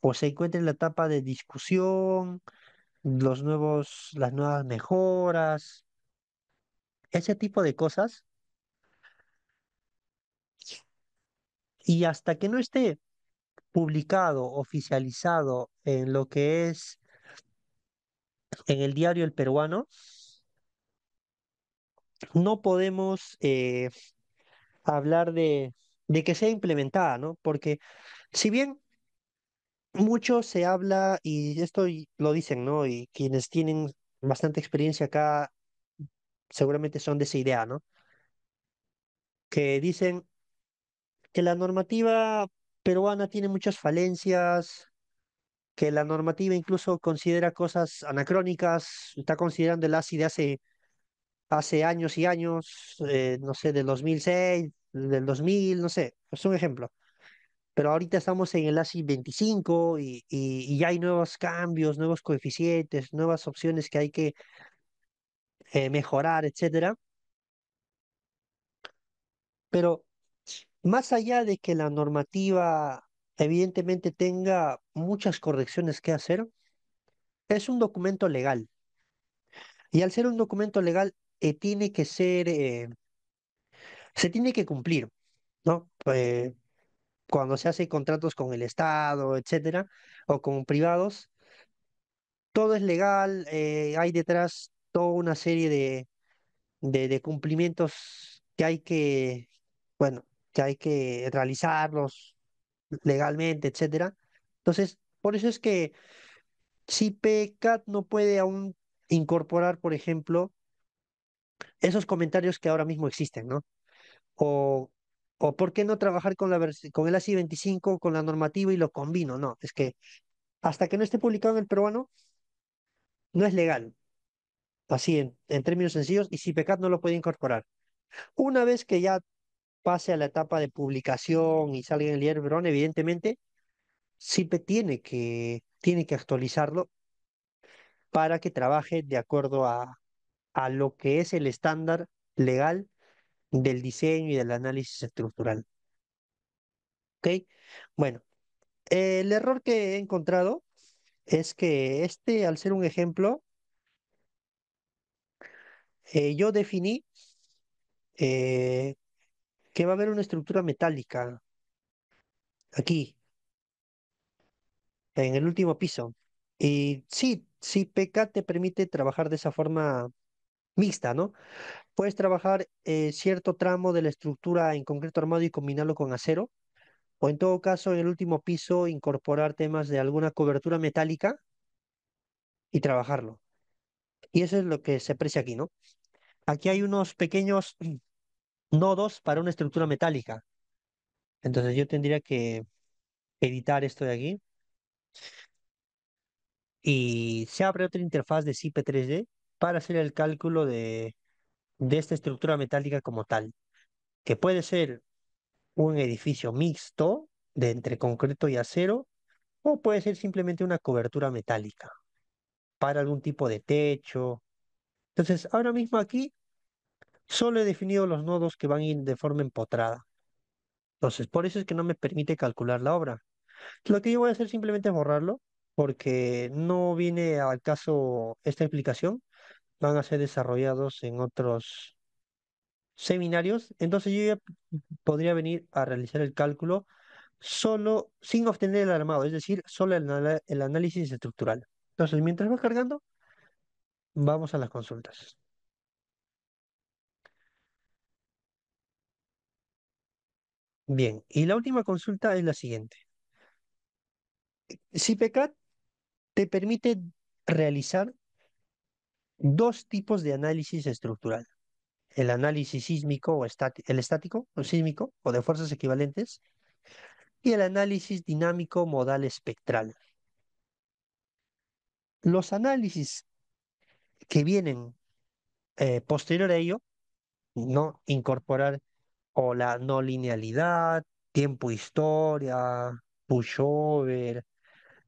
o se encuentra en la etapa de discusión, las nuevas mejoras, ese tipo de cosas, y hasta que no esté publicado, oficializado en lo que es en el diario El Peruano, no podemos hablar de que sea implementada, ¿no? Porque si bien mucho se habla, y esto lo dicen, ¿no? Y quienes tienen bastante experiencia acá seguramente son de esa idea, ¿no? Que dicen que la normativa peruana tiene muchas falencias, que la normativa incluso considera cosas anacrónicas, está considerando el ASI de hace años y años, no sé, del 2006, del 2000, no sé, es un ejemplo. Pero ahorita estamos en el ASI 25 y ya hay nuevos cambios, nuevos coeficientes, nuevas opciones que hay que mejorar, etcétera. Pero más allá de que la normativa evidentemente tenga muchas correcciones que hacer, es un documento legal. Y al ser un documento legal, tiene que ser, se tiene que cumplir, ¿no? Cuando se hace contratos con el Estado, etcétera, o con privados, todo es legal, hay detrás toda una serie de cumplimientos que hay que, bueno, que hay que realizarlos legalmente, etcétera. Entonces, por eso es que si PCAT no puede aún incorporar, por ejemplo, esos comentarios que ahora mismo existen, ¿no? O, o por qué no trabajar con con el ASI 25, con la normativa y lo combino, no, es que hasta que no esté publicado en el peruano, no es legal, así en términos sencillos, y CIPECAT no lo puede incorporar. Una vez que ya pase a la etapa de publicación y salga en el diario peruano, evidentemente, CIPE tiene que actualizarlo para que trabaje de acuerdo a lo que es el estándar legal del diseño y del análisis estructural. ¿Ok? Bueno, el error que he encontrado es que al ser un ejemplo, yo definí eh, que va a haber una estructura metálica aquí, en el último piso. Y sí, sí, PK te permite trabajar de esa forma mixta, ¿no? Puedes trabajar cierto tramo de la estructura en concreto armado y combinarlo con acero, o en todo caso, en el último piso, incorporar temas de alguna cobertura metálica y trabajarlo. Y eso es lo que se aprecia aquí, ¿no? Aquí hay unos pequeños nodos para una estructura metálica. Entonces yo tendría que editar esto de aquí y se abre otra interfaz de CIP 3D para hacer el cálculo de esta estructura metálica como tal, que puede ser un edificio mixto de entre concreto y acero o puede ser simplemente una cobertura metálica para algún tipo de techo. Entonces, ahora mismo aquí solo he definido los nodos que van a ir de forma empotrada. Entonces, por eso es que no me permite calcular la obra. Lo que yo voy a hacer simplemente es borrarlo, porque no viene al caso esta explicación. Van a ser desarrollados en otros seminarios. Entonces yo ya podría venir a realizar el cálculo solo sin obtener el armado, es decir, solo el análisis estructural. Entonces, mientras va cargando, vamos a las consultas. Bien, y la última consulta es la siguiente. CIPECAT te permite realizar dos tipos de análisis estructural. El análisis sísmico el estático o sísmico o de fuerzas equivalentes y el análisis dinámico modal espectral. Los análisis que vienen posterior a ello, no incorporar o la no linealidad, tiempo historia, pushover.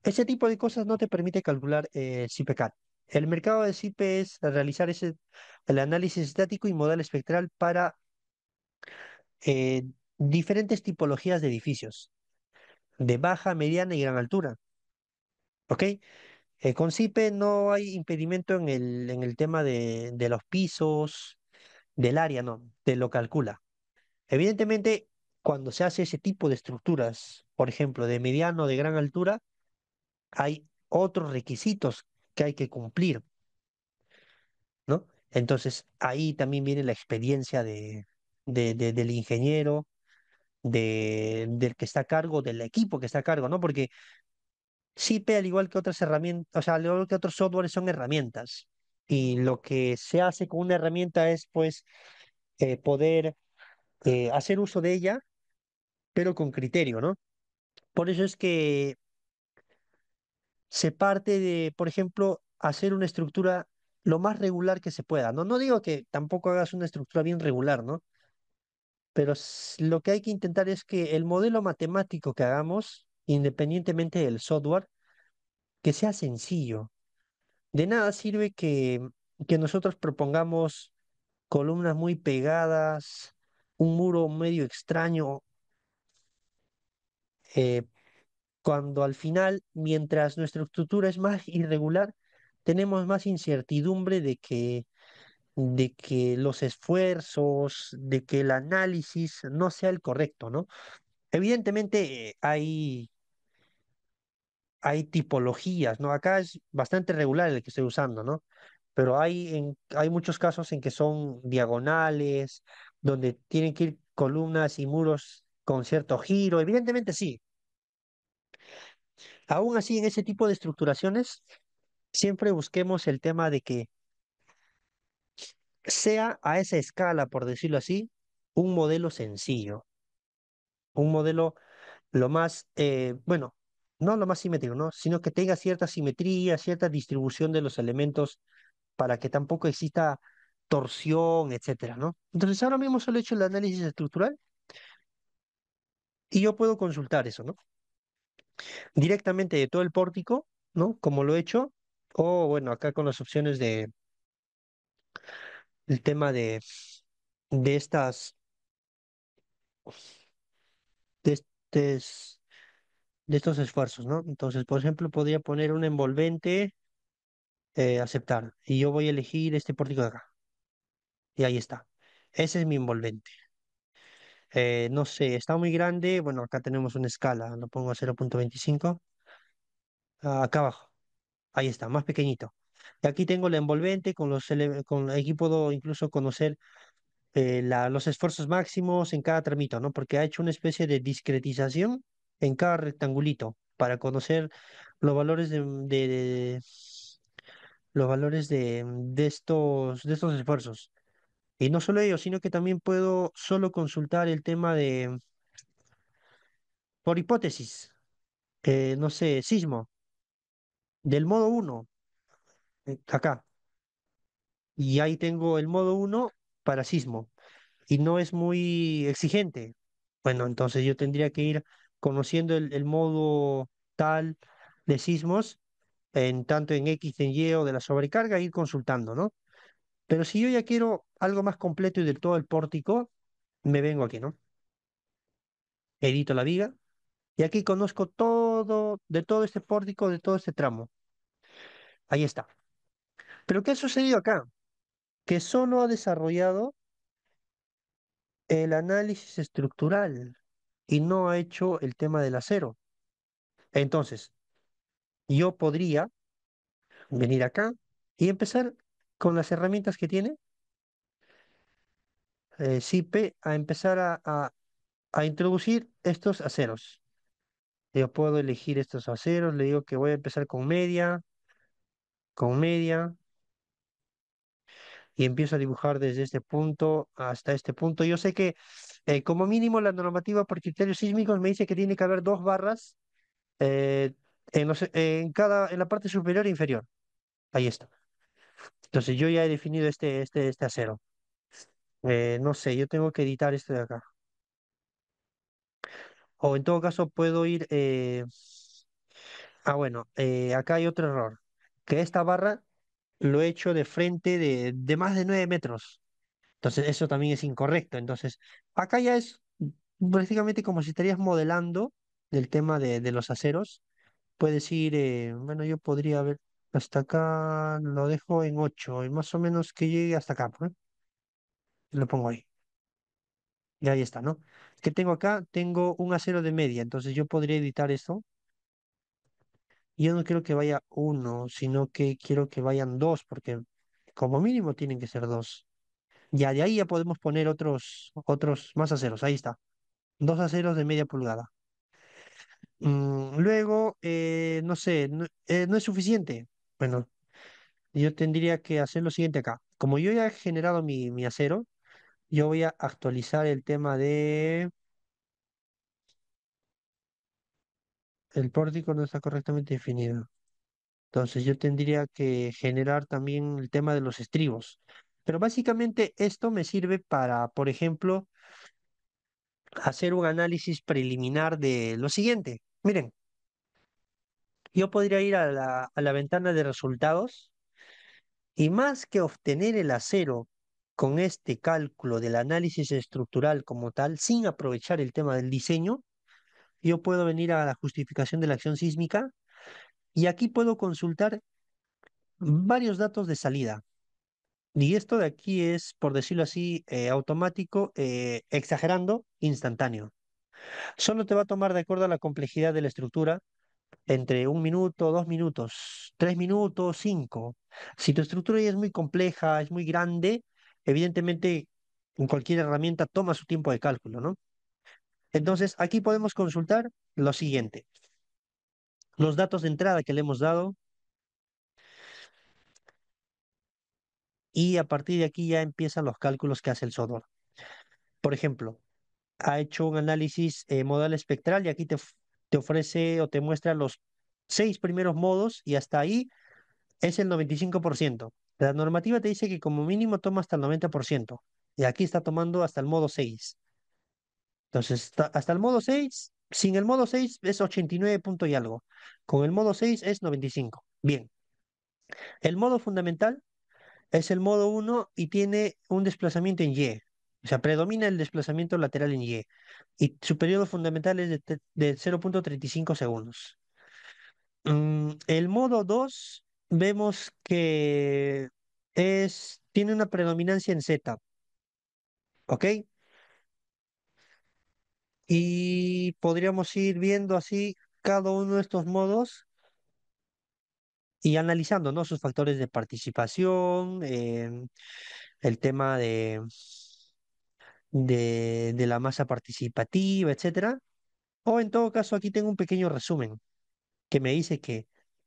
Ese tipo de cosas no te permite calcular CIPCAT. El mercado de CIPE es realizar el análisis estático y modal espectral para eh, diferentes tipologías de edificios, de baja, mediana y gran altura. ¿Ok? Con CIPE no hay impedimento en el tema de los pisos, del área, no, te lo calcula. Evidentemente, cuando se hace ese tipo de estructuras, por ejemplo, de mediano o de gran altura, hay otros requisitos que hay que cumplir, ¿no? Entonces, ahí también viene la experiencia del ingeniero, del que está a cargo, del equipo que está a cargo, ¿no? Porque SIPE, al igual que otras herramientas, o sea, al igual que otros softwares, son herramientas. Y lo que se hace con una herramienta es, pues, poder hacer uso de ella, pero con criterio, ¿no? Por eso es que se parte de, por ejemplo, hacer una estructura lo más regular que se pueda, ¿no? No digo que tampoco hagas una estructura bien regular, ¿no? Pero lo que hay que intentar es que el modelo matemático que hagamos, independientemente del software, que sea sencillo. De nada sirve que nosotros propongamos columnas muy pegadas, un muro medio extraño, eh, cuando al final, mientras nuestra estructura es más irregular, tenemos más incertidumbre de que los esfuerzos, de que el análisis no sea el correcto, ¿no? Evidentemente hay tipologías, ¿no? Acá es bastante regular el que estoy usando, ¿no? Pero hay muchos casos en que son diagonales, donde tienen que ir columnas y muros con cierto giro. Evidentemente sí. Aún así, en ese tipo de estructuraciones, siempre busquemos el tema de que sea a esa escala, por decirlo así, un modelo sencillo, un modelo lo más, bueno, no lo más simétrico, ¿no? Sino que tenga cierta simetría, cierta distribución de los elementos para que tampoco exista torsión, etcétera, ¿no? Entonces ahora mismo solo he hecho el análisis estructural y yo puedo consultar eso, ¿no? Directamente de todo el pórtico, ¿no? Como lo he hecho, o bueno, acá con las opciones de el tema de estas, de estes- de estos esfuerzos, ¿no? Entonces, por ejemplo, podría poner un envolvente, aceptar, y yo voy a elegir este pórtico de acá, y ahí está. Ese es mi envolvente. No sé, está muy grande. Bueno, acá tenemos una escala, lo pongo a 0,25. Acá abajo, ahí está, más pequeñito. Y aquí tengo la envolvente aquí puedo incluso conocer los esfuerzos máximos en cada tramito, ¿no? Porque ha hecho una especie de discretización en cada rectangulito para conocer los valores los valores de estos esfuerzos. Y no solo ello, sino que también puedo solo consultar el tema por hipótesis, no sé, sismo, del modo uno acá. Y ahí tengo el modo uno para sismo. Y no es muy exigente. Bueno, entonces yo tendría que ir conociendo el modo tal de sismos, en tanto en X, en Y o de la sobrecarga, ir consultando, ¿no? Pero si yo ya quiero algo más completo y del todo el pórtico, me vengo aquí, ¿no? Edito la viga y aquí conozco todo, de todo este pórtico, de todo este tramo. Ahí está. Pero ¿qué ha sucedido acá? Que solo ha desarrollado el análisis estructural y no ha hecho el tema del acero. Entonces, yo podría venir acá y empezar con las herramientas que tiene SIPE a empezar a introducir estos aceros. Yo puedo elegir estos aceros, le digo que voy a empezar con media, y empiezo a dibujar desde este punto hasta este punto. Yo sé que como mínimo la normativa por criterios sísmicos me dice que tiene que haber dos barras en la parte superior e inferior. Ahí está. Entonces yo ya he definido este acero. No sé, yo tengo que editar esto de acá. O en todo caso puedo ir... bueno, acá hay otro error. Que esta barra lo he hecho de frente de más de 9 metros. Entonces eso también es incorrecto. Entonces acá ya es prácticamente como si estarías modelando el tema de los aceros. Puedes ir, bueno, yo podría ver hasta acá, lo dejo en 8 y más o menos que llegue hasta acá, pues, lo pongo ahí. Y ahí está, ¿no? ¿Qué tengo acá? Tengo un acero de media, entonces yo podría editar esto. Yo no quiero que vaya uno, sino que quiero que vayan dos, porque como mínimo tienen que ser dos. Ya de ahí ya podemos poner otros más aceros. Ahí está. Dos aceros de media pulgada. Luego, no sé, no es suficiente. Bueno, yo tendría que hacer lo siguiente acá. Como yo ya he generado mi acero, yo voy a actualizar el tema de... El pórtico no está correctamente definido. Entonces yo tendría que generar también el tema de los estribos. Pero básicamente esto me sirve para, por ejemplo, hacer un análisis preliminar de lo siguiente. Miren, yo podría ir a la ventana de resultados y más que obtener el acero con este cálculo del análisis estructural como tal, sin aprovechar el tema del diseño, yo puedo venir a la justificación de la acción sísmica y aquí puedo consultar varios datos de salida. Y esto de aquí es, por decirlo así, automático, exagerando, instantáneo. Solo te va a tomar de acuerdo a la complejidad de la estructura entre 1 minuto, 2 minutos, 3 minutos, 5. Si tu estructura ya es muy compleja, es muy grande, evidentemente en cualquier herramienta toma su tiempo de cálculo, ¿no? Entonces, aquí podemos consultar lo siguiente. Los datos de entrada que le hemos dado y a partir de aquí ya empiezan los cálculos que hace el software. Por ejemplo, ha hecho un análisis modal espectral y aquí te ofrece o te muestra los 6 primeros modos y hasta ahí es el 95%. La normativa te dice que como mínimo toma hasta el 90% y aquí está tomando hasta el modo 6. Entonces, hasta el modo 6, sin el modo 6 es 89 punto y algo. Con el modo 6 es 95. Bien, el modo fundamental es el modo uno y tiene un desplazamiento en Y. O sea, predomina el desplazamiento lateral en Y. Y su periodo fundamental es de 0,35 segundos. El modo 2 vemos que tiene una predominancia en Z, ¿ok? Y podríamos ir viendo así cada uno de estos modos y analizando, ¿no? Sus factores de participación, el tema de la masa participativa, etcétera. O en todo caso, aquí tengo un pequeño resumen que me dice que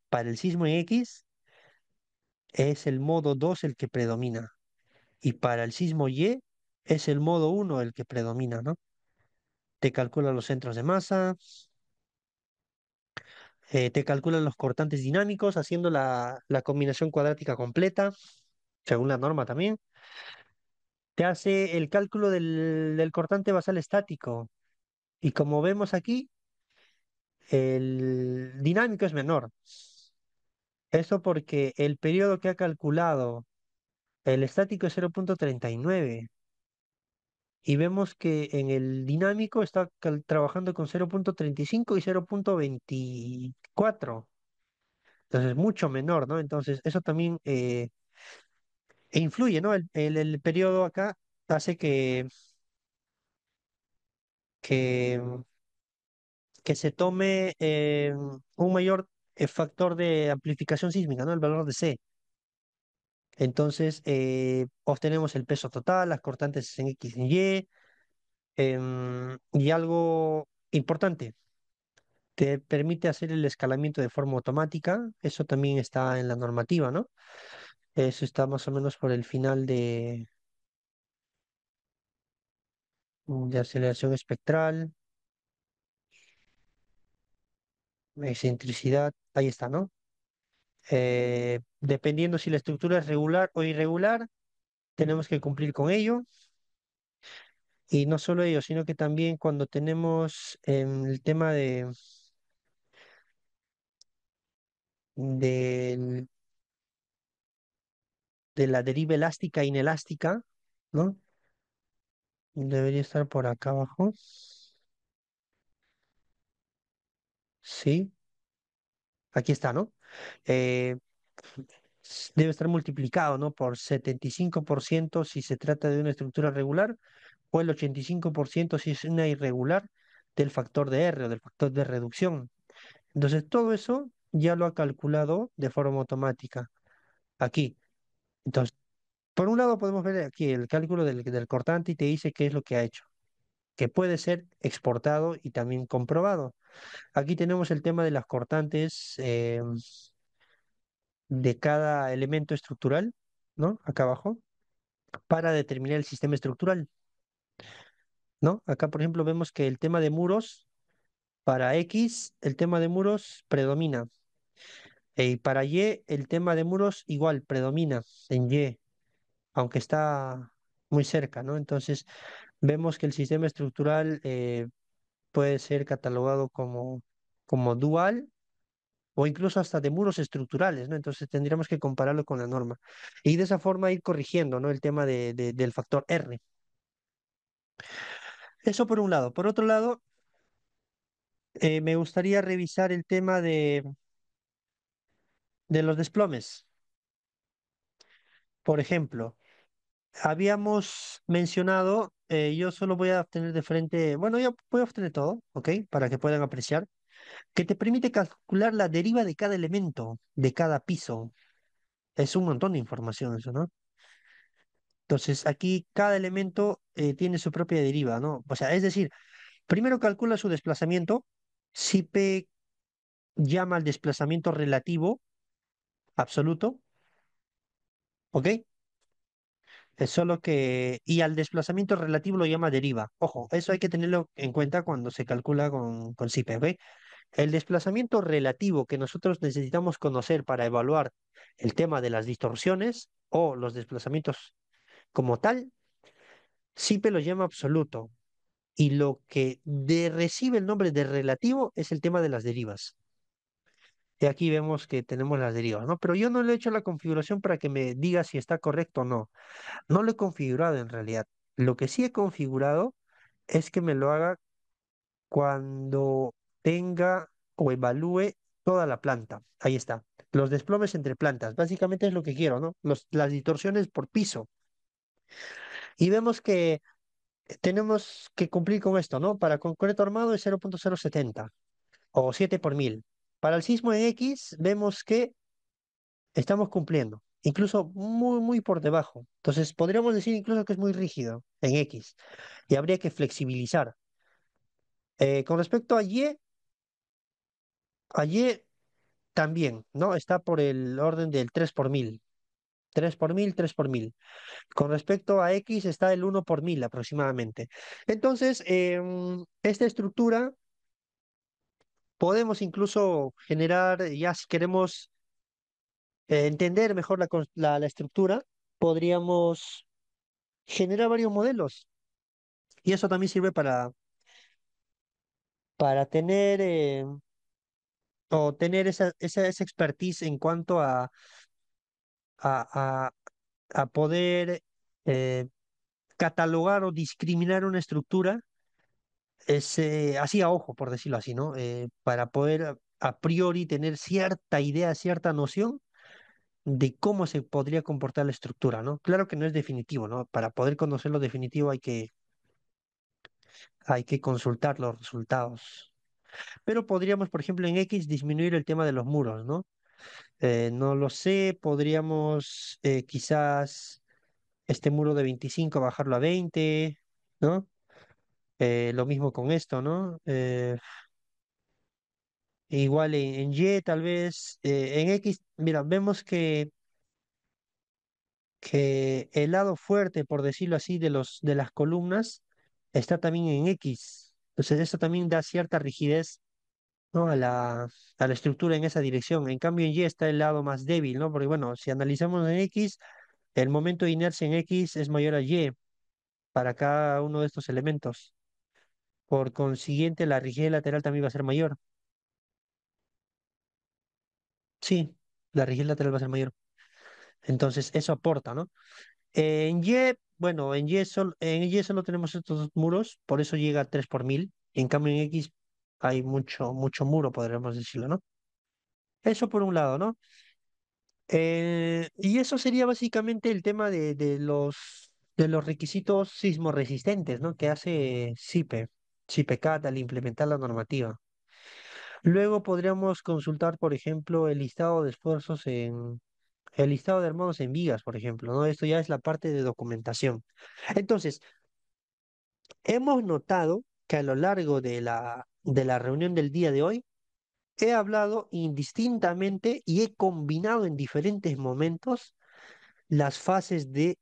para el sismo en X es el modo 2 el que predomina y para el sismo Y es el modo uno el que predomina, ¿no? Te calcula los centros de masa, te calcula los cortantes dinámicos haciendo la combinación cuadrática completa, según la norma también. Te hace el cálculo del cortante basal estático y como vemos aquí, el dinámico es menor. Eso porque el periodo que ha calculado el estático es 0,39 y vemos que en el dinámico está trabajando con 0,35 y 0,24. Entonces, mucho menor, ¿no? Entonces, eso también influye, ¿no? El periodo acá hace que, que se tome un mayor factor de amplificación sísmica, ¿no? El valor de C. Entonces, obtenemos el peso total, las cortantes en X y Y, y algo importante, te permite hacer el escalamiento de forma automática. Eso también está en la normativa, ¿no? Eso está más o menos por el final de aceleración espectral, excentricidad, ahí está, ¿no? Dependiendo si la estructura es regular o irregular, tenemos que cumplir con ello. Y no solo ello, sino que también cuando tenemos el tema de, de la deriva elástica e inelástica, ¿no? Debería estar por acá abajo. Sí, aquí está, ¿no? Eh, Debe estar multiplicado, ¿no? Por 75% si se trata de una estructura regular o el 85% si es una irregular del factor de R o del factor de reducción. Entonces, todo eso ya lo ha calculado de forma automática aquí. Entonces, por un lado podemos ver aquí el cálculo del cortante y te dice qué es lo que ha hecho, que puede ser exportado y también comprobado. Aquí tenemos el tema de las cortantes de cada elemento estructural, ¿no? Acá abajo, para determinar el sistema estructural, ¿no? Acá, por ejemplo, vemos que el tema de muros, para X, el tema de muros predomina. Y para Y, el tema de muros igual predomina en Y, aunque está muy cerca, ¿no? Entonces, vemos que el sistema estructural puede ser catalogado como dual o incluso hasta de muros estructurales, ¿no? Entonces, tendríamos que compararlo con la norma. Y de esa forma ir corrigiendo, ¿no? El tema del factor R. Eso por un lado. Por otro lado, me gustaría revisar el tema de los desplomes. Por ejemplo, habíamos mencionado, yo solo voy a obtener de frente, bueno, yo voy a obtener todo, ¿ok? Para que puedan apreciar, que te permite calcular la deriva de cada elemento, de cada piso. Es un montón de información eso, ¿no? Entonces, aquí cada elemento tiene su propia deriva, ¿no? O sea, es decir, primero calcula su desplazamiento, si P llama al desplazamiento relativo absoluto, ¿ok? Es solo que, y al desplazamiento relativo lo llama deriva. Ojo, eso hay que tenerlo en cuenta cuando se calcula con CIPE, ¿ok? El desplazamiento relativo que nosotros necesitamos conocer para evaluar el tema de las distorsiones o los desplazamientos como tal, CIPE lo llama absoluto. Y lo que recibe el nombre de relativo es el tema de las derivas. Y aquí vemos que tenemos las derivas, ¿no? Pero yo no le he hecho la configuración para que me diga si está correcto o no. No lo he configurado en realidad. Lo que sí he configurado es que me lo haga cuando tenga o evalúe toda la planta. Ahí está. Los desplomes entre plantas. Básicamente es lo que quiero, ¿no? Las distorsiones por piso. Y vemos que tenemos que cumplir con esto, ¿no? Para concreto armado es 0.070 o 7 por 1000. Para el sismo en X vemos que estamos cumpliendo, incluso muy, muy por debajo. Entonces podríamos decir incluso que es muy rígido en X y habría que flexibilizar. Con respecto a Y también, ¿no? Está por el orden del 3 por 1000. 3 por 1000, 3 por 1000. Con respecto a X está el 1 por 1000 aproximadamente. Entonces, esta estructura podemos incluso generar, ya si queremos entender mejor la estructura, podríamos generar varios modelos. Y eso también sirve para tener o tener esa expertise en cuanto a, a- a poder eh, catalogar o discriminar una estructura así a ojo, por decirlo así, ¿no? Para poder a priori tener cierta idea, cierta noción de cómo se podría comportar la estructura, ¿no? Claro que no es definitivo, ¿no? Para poder conocer lo definitivo hay que consultar los resultados. Pero podríamos, por ejemplo, en X disminuir el tema de los muros, ¿no? No lo sé, podríamos quizás este muro de 25 bajarlo a 20, ¿no? Lo mismo con esto, ¿no? Igual en Y tal vez, en X, mira, vemos que el lado fuerte, por decirlo así, de las columnas está también en X. Entonces eso también da cierta rigidez ¿no? A la estructura en esa dirección. En cambio, en Y está el lado más débil, ¿no? Porque bueno, si analizamos en X, el momento de inercia en X es mayor a Y para cada uno de estos elementos. Por consiguiente, la rigidez lateral también va a ser mayor. Sí, la rigidez lateral va a ser mayor. Entonces, eso aporta, ¿no? En Y, bueno, en Y solo tenemos estos dos muros, por eso llega a 3 por mil. En cambio, en X hay mucho, mucho muro, podríamos decirlo, ¿no? Eso por un lado, ¿no? Y eso sería básicamente el tema de los requisitos sismoresistentes, ¿no? Que hace CIPECAT al implementar la normativa. Luego podríamos consultar, por ejemplo, el listado de esfuerzos el listado de armados en vigas, por ejemplo, ¿no? Esto ya es la parte de documentación. Entonces, hemos notado que a lo largo de la reunión del día de hoy, he hablado indistintamente y he combinado en diferentes momentos las fases de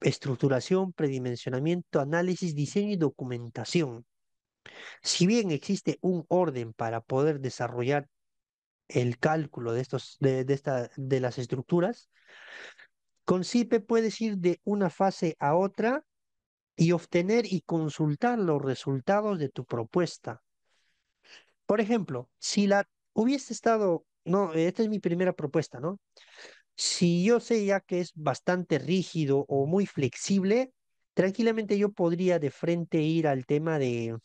estructuración, predimensionamiento, análisis, diseño y documentación. Si bien existe un orden para poder desarrollar el cálculo de las estructuras, con CIPE puedes ir de una fase a otra y obtener y consultar los resultados de tu propuesta. Por ejemplo, si la hubiese estado, no, esta es mi primera propuesta, ¿no? Si yo sé ya que es bastante rígido o muy flexible, tranquilamente yo podría de frente ir al tema de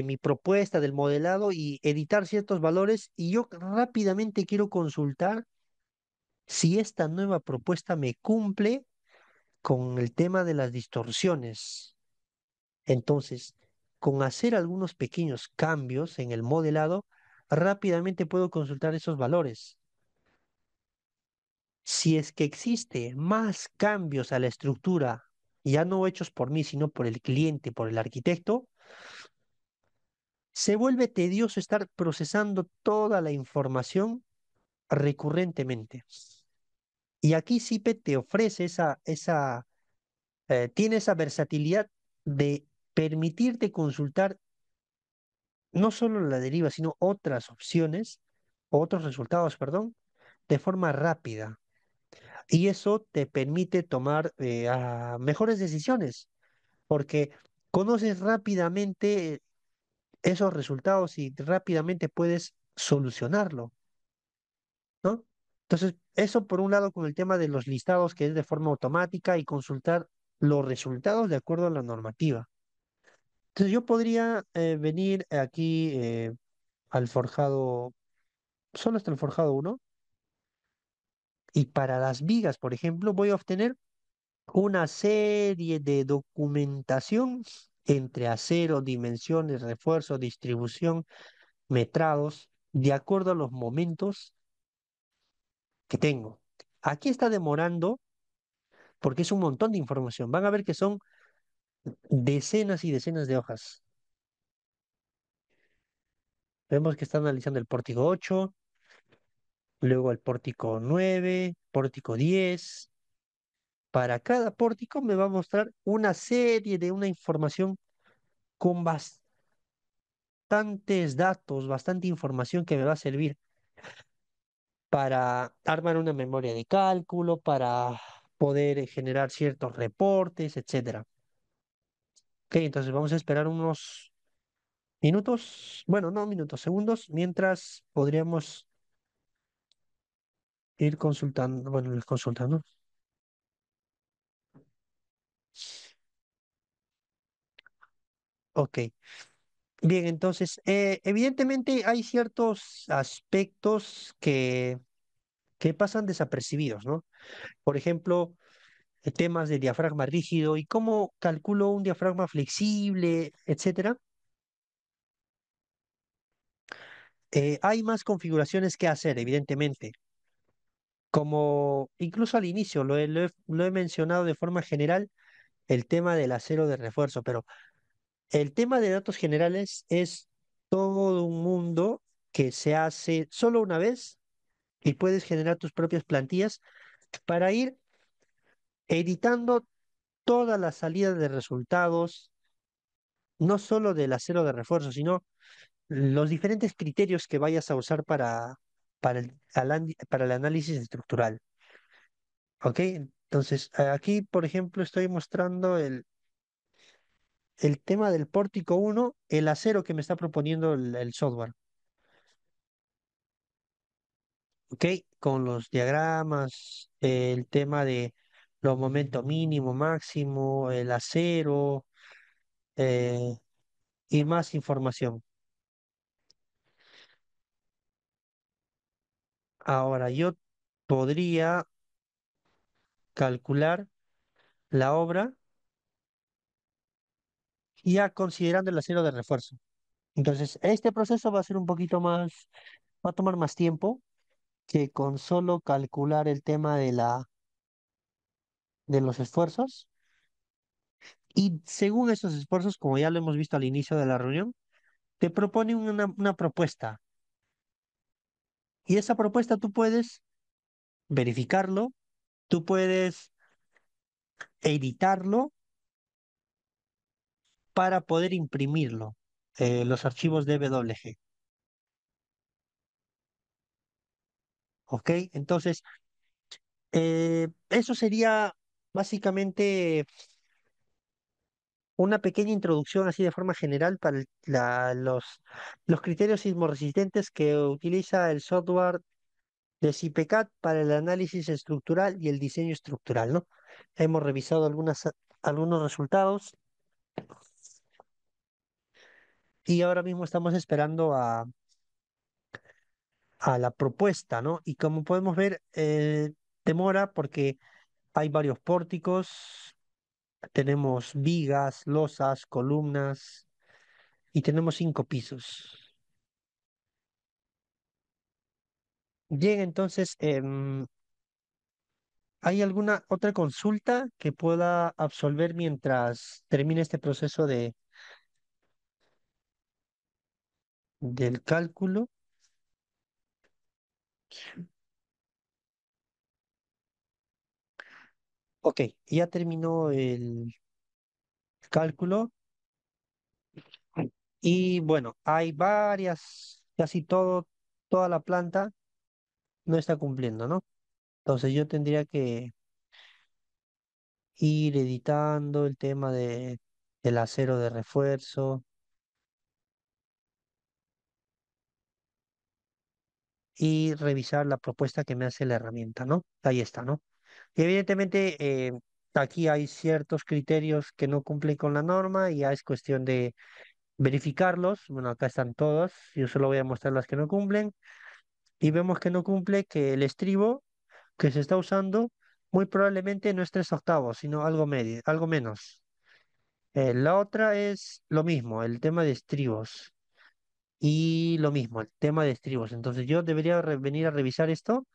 mi propuesta, del modelado y editar ciertos valores y yo rápidamente quiero consultar si esta nueva propuesta me cumple con el tema de las distorsiones. Entonces, con hacer algunos pequeños cambios en el modelado, rápidamente puedo consultar esos valores. Si es que existe más cambios a la estructura, ya no hechos por mí, sino por el cliente, por el arquitecto, se vuelve tedioso estar procesando toda la información recurrentemente. Y aquí CIPE te ofrece tiene esa versatilidad de permitirte consultar no solo la deriva, sino otras opciones, otros resultados, perdón, de forma rápida. Y eso te permite tomar mejores decisiones, porque conoces rápidamente esos resultados y rápidamente puedes solucionarlo, ¿no? Entonces, eso por un lado con el tema de los listados, que es de forma automática y consultar los resultados de acuerdo a la normativa. Entonces, yo podría venir aquí al forjado, solo hasta el forjado uno y para las vigas, por ejemplo, voy a obtener una serie de documentación entre acero, dimensiones, refuerzo, distribución, metrados, de acuerdo a los momentos que tengo. Aquí está demorando porque es un montón de información. Van a ver que son decenas y decenas de hojas. Vemos que está analizando el pórtico 8, luego el pórtico 9, pórtico 10. Para cada pórtico me va a mostrar una serie de una información con bastantes datos, bastante información que me va a servir para armar una memoria de cálculo, para poder generar ciertos reportes, etcétera. Ok, entonces vamos a esperar unos minutos, bueno, no minutos, segundos, mientras podríamos ir consultando, bueno, ir consultando. Ok, bien, entonces, evidentemente hay ciertos aspectos que pasan desapercibidos, ¿no? Por ejemplo, temas de diafragma rígido y cómo calculo un diafragma flexible, etcétera. Hay más configuraciones que hacer, evidentemente. Como incluso al inicio lo he mencionado de forma general, el tema del acero de refuerzo, pero el tema de datos generales es todo un mundo que se hace solo una vez y puedes generar tus propias plantillas para ir editando todas las salidas de resultados, no solo del acero de refuerzo, sino los diferentes criterios que vayas a usar para el análisis estructural. ¿Ok? Entonces, aquí, por ejemplo, estoy mostrando el tema del pórtico uno, el acero que me está proponiendo el software. ¿Ok? Con los diagramas, el tema de los momentos mínimo, máximo, el acero, eh, y más información. Ahora, yo podría calcular la obra ya considerando el acero de refuerzo. Entonces, este proceso va a ser un poquito más, va a tomar más tiempo que con solo calcular el tema de los esfuerzos. Y según esos esfuerzos, como ya lo hemos visto al inicio de la reunión, te propone una propuesta. Y esa propuesta tú puedes verificarlo, tú puedes editarlo para poder imprimirlo, los archivos DWG. ¿Ok? Entonces, eso sería básicamente una pequeña introducción así de forma general para los criterios sismoresistentes que utiliza el software de CIPECAT para el análisis estructural y el diseño estructural, ¿no? Hemos revisado algunos resultados y ahora mismo estamos esperando a la propuesta, ¿no? Y como podemos ver, demora porque hay varios pórticos, tenemos vigas, losas, columnas y tenemos 5 pisos. Bien, entonces, ¿hay alguna otra consulta que pueda absolver mientras termine este proceso del cálculo? Ok, ya terminó el cálculo y bueno, hay casi toda la planta no está cumpliendo, ¿no? Entonces yo tendría que ir editando el tema del acero de refuerzo y revisar la propuesta que me hace la herramienta, ¿no? Ahí está, ¿no? Y evidentemente aquí hay ciertos criterios que no cumplen con la norma y ya es cuestión de verificarlos. Bueno, acá están todos, yo solo voy a mostrar las que no cumplen y vemos que no cumple que el estribo que se está usando muy probablemente no es 3/8, sino algo medio, algo menos. La otra es lo mismo, el tema de estribos. Y lo mismo, el tema de estribos. Entonces yo debería venir a revisar esto.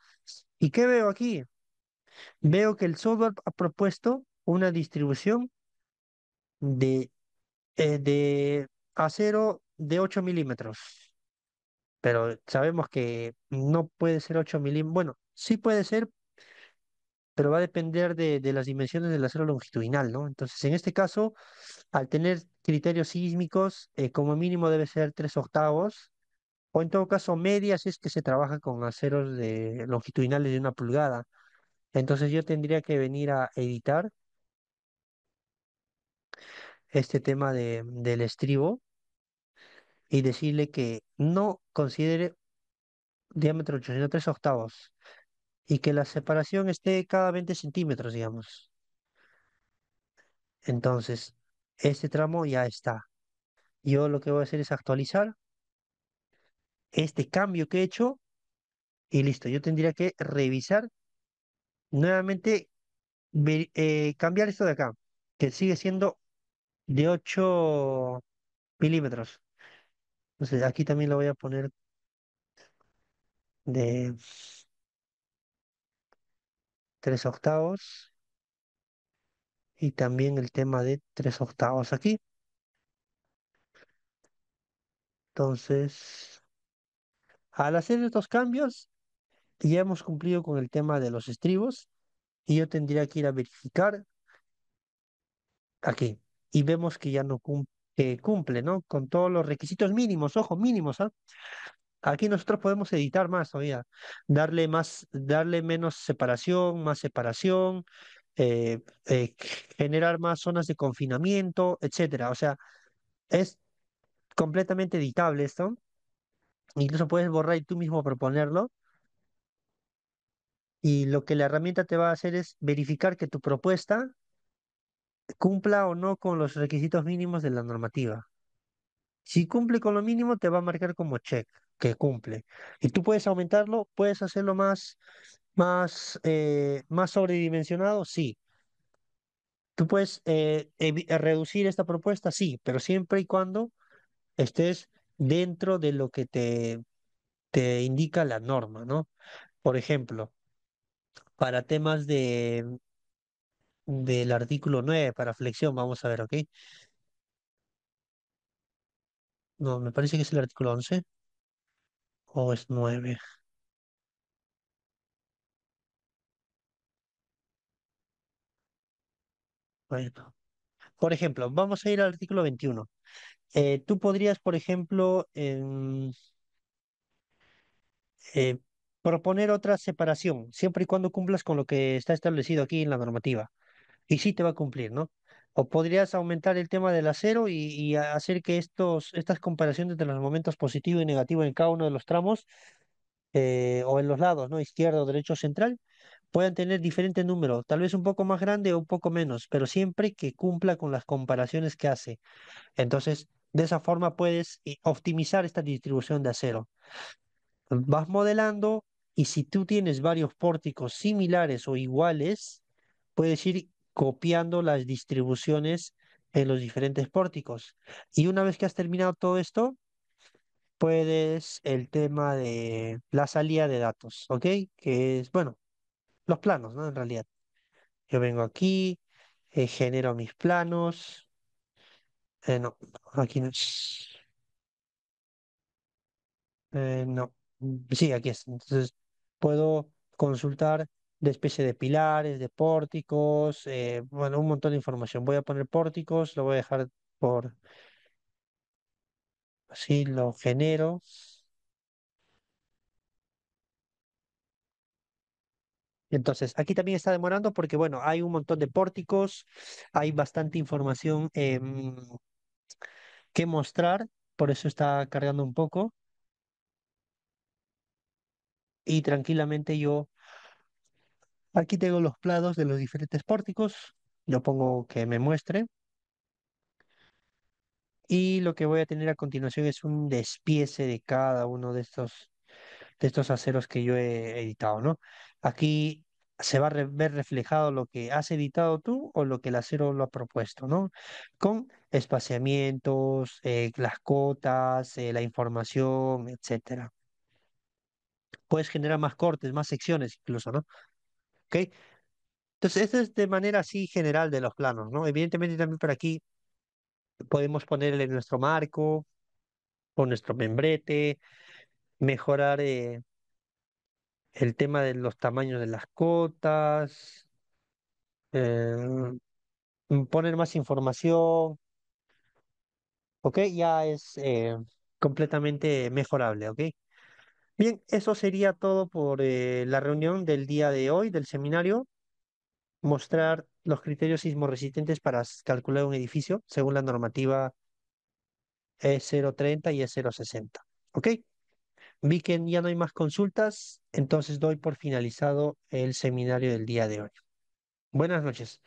¿Y qué veo aquí? Veo que el software ha propuesto una distribución de, de acero de 8 milímetros. Pero sabemos que no puede ser 8 milímetros. Bueno, sí puede ser, pero va a depender de las dimensiones del acero longitudinal, ¿no? Entonces, en este caso, al tener criterios sísmicos, como mínimo debe ser 3/8, o en todo caso media si es que se trabaja con aceros longitudinales de 1 pulgada. Entonces yo tendría que venir a editar este tema del estribo y decirle que no considere diámetro 8, sino 3/8, y que la separación esté cada 20 centímetros, digamos. Entonces, este tramo ya está. Yo lo que voy a hacer es actualizar este cambio que he hecho y listo. Yo tendría que revisar nuevamente, cambiar esto de acá, que sigue siendo de 8 milímetros. Entonces, aquí también lo voy a poner de 3/8 y también el tema de 3/8 aquí. Entonces, al hacer estos cambios, ya hemos cumplido con el tema de los estribos y yo tendría que ir a verificar aquí. Y vemos que ya no cumple. que cumple, ¿no? Con todos los requisitos mínimos, ojo, mínimos, ¿ah? Aquí nosotros podemos editar más todavía, darle menos separación, más separación, eh, eh, generar más zonas de confinamiento, etcétera. O sea, es completamente editable esto. Incluso puedes borrar y tú mismo proponerlo. Y lo que la herramienta te va a hacer es verificar que tu propuesta cumpla o no con los requisitos mínimos de la normativa. Si cumple con lo mínimo, te va a marcar como check, que cumple. Y tú puedes aumentarlo, puedes hacerlo más sobredimensionado, sí. Tú puedes reducir esta propuesta, sí, pero siempre y cuando estés dentro de lo que te indica la norma, ¿no? Por ejemplo, para temas del artículo 9 para flexión, vamos a ver, ¿ok? No, me parece que es el artículo 11 o es 9. Bueno, por ejemplo, vamos a ir al artículo 21. Tú podrías, por ejemplo, eh, proponer otra separación, siempre y cuando cumplas con lo que está establecido aquí en la normativa. Y sí te va a cumplir, ¿no? O podrías aumentar el tema del acero y hacer que estas comparaciones de los momentos positivo y negativo en cada uno de los tramos o en los lados, ¿no? Izquierdo, derecho, central, puedan tener diferente número, tal vez un poco más grande o un poco menos, pero siempre que cumpla con las comparaciones que hace. Entonces, de esa forma puedes optimizar esta distribución de acero. Vas modelando y si tú tienes varios pórticos similares o iguales, puedes ir copiando las distribuciones en los diferentes pórticos. Y una vez que has terminado todo esto, puedes el tema de la salida de datos, ¿ok? Que es, bueno, los planos, ¿no? En realidad. Yo vengo aquí, genero mis planos. No, aquí no. No. Sí, aquí es. Entonces, puedo consultar de especie de pilares, de pórticos, bueno, un montón de información. Voy a poner pórticos, lo voy a dejar por así, lo genero. Entonces, aquí también está demorando porque, bueno, hay un montón de pórticos, hay bastante información que mostrar, por eso está cargando un poco y tranquilamente yo aquí tengo los planos de los diferentes pórticos, yo pongo que me muestre y lo que voy a tener a continuación es un despiece de cada uno de estos aceros que yo he editado, ¿no? Aquí se va a ver reflejado lo que has editado tú o lo que el acero lo ha propuesto, ¿no? Con espaciamientos, las cotas, la información, etcétera. Puedes generar más cortes, más secciones incluso, ¿no? ¿Ok? Entonces, esto es de manera así general de los planos, ¿no? Evidentemente también por aquí podemos ponerle nuestro marco o nuestro membrete, mejorar el tema de los tamaños de las cotas, eh, poner más información, ¿ok? Ya es completamente mejorable, ¿ok? Bien, eso sería todo por la reunión del día de hoy, del seminario. Mostrar los criterios sismorresistentes para calcular un edificio según la normativa E030 y E060. ¿Ok? Vi que ya no hay más consultas, entonces doy por finalizado el seminario del día de hoy. Buenas noches.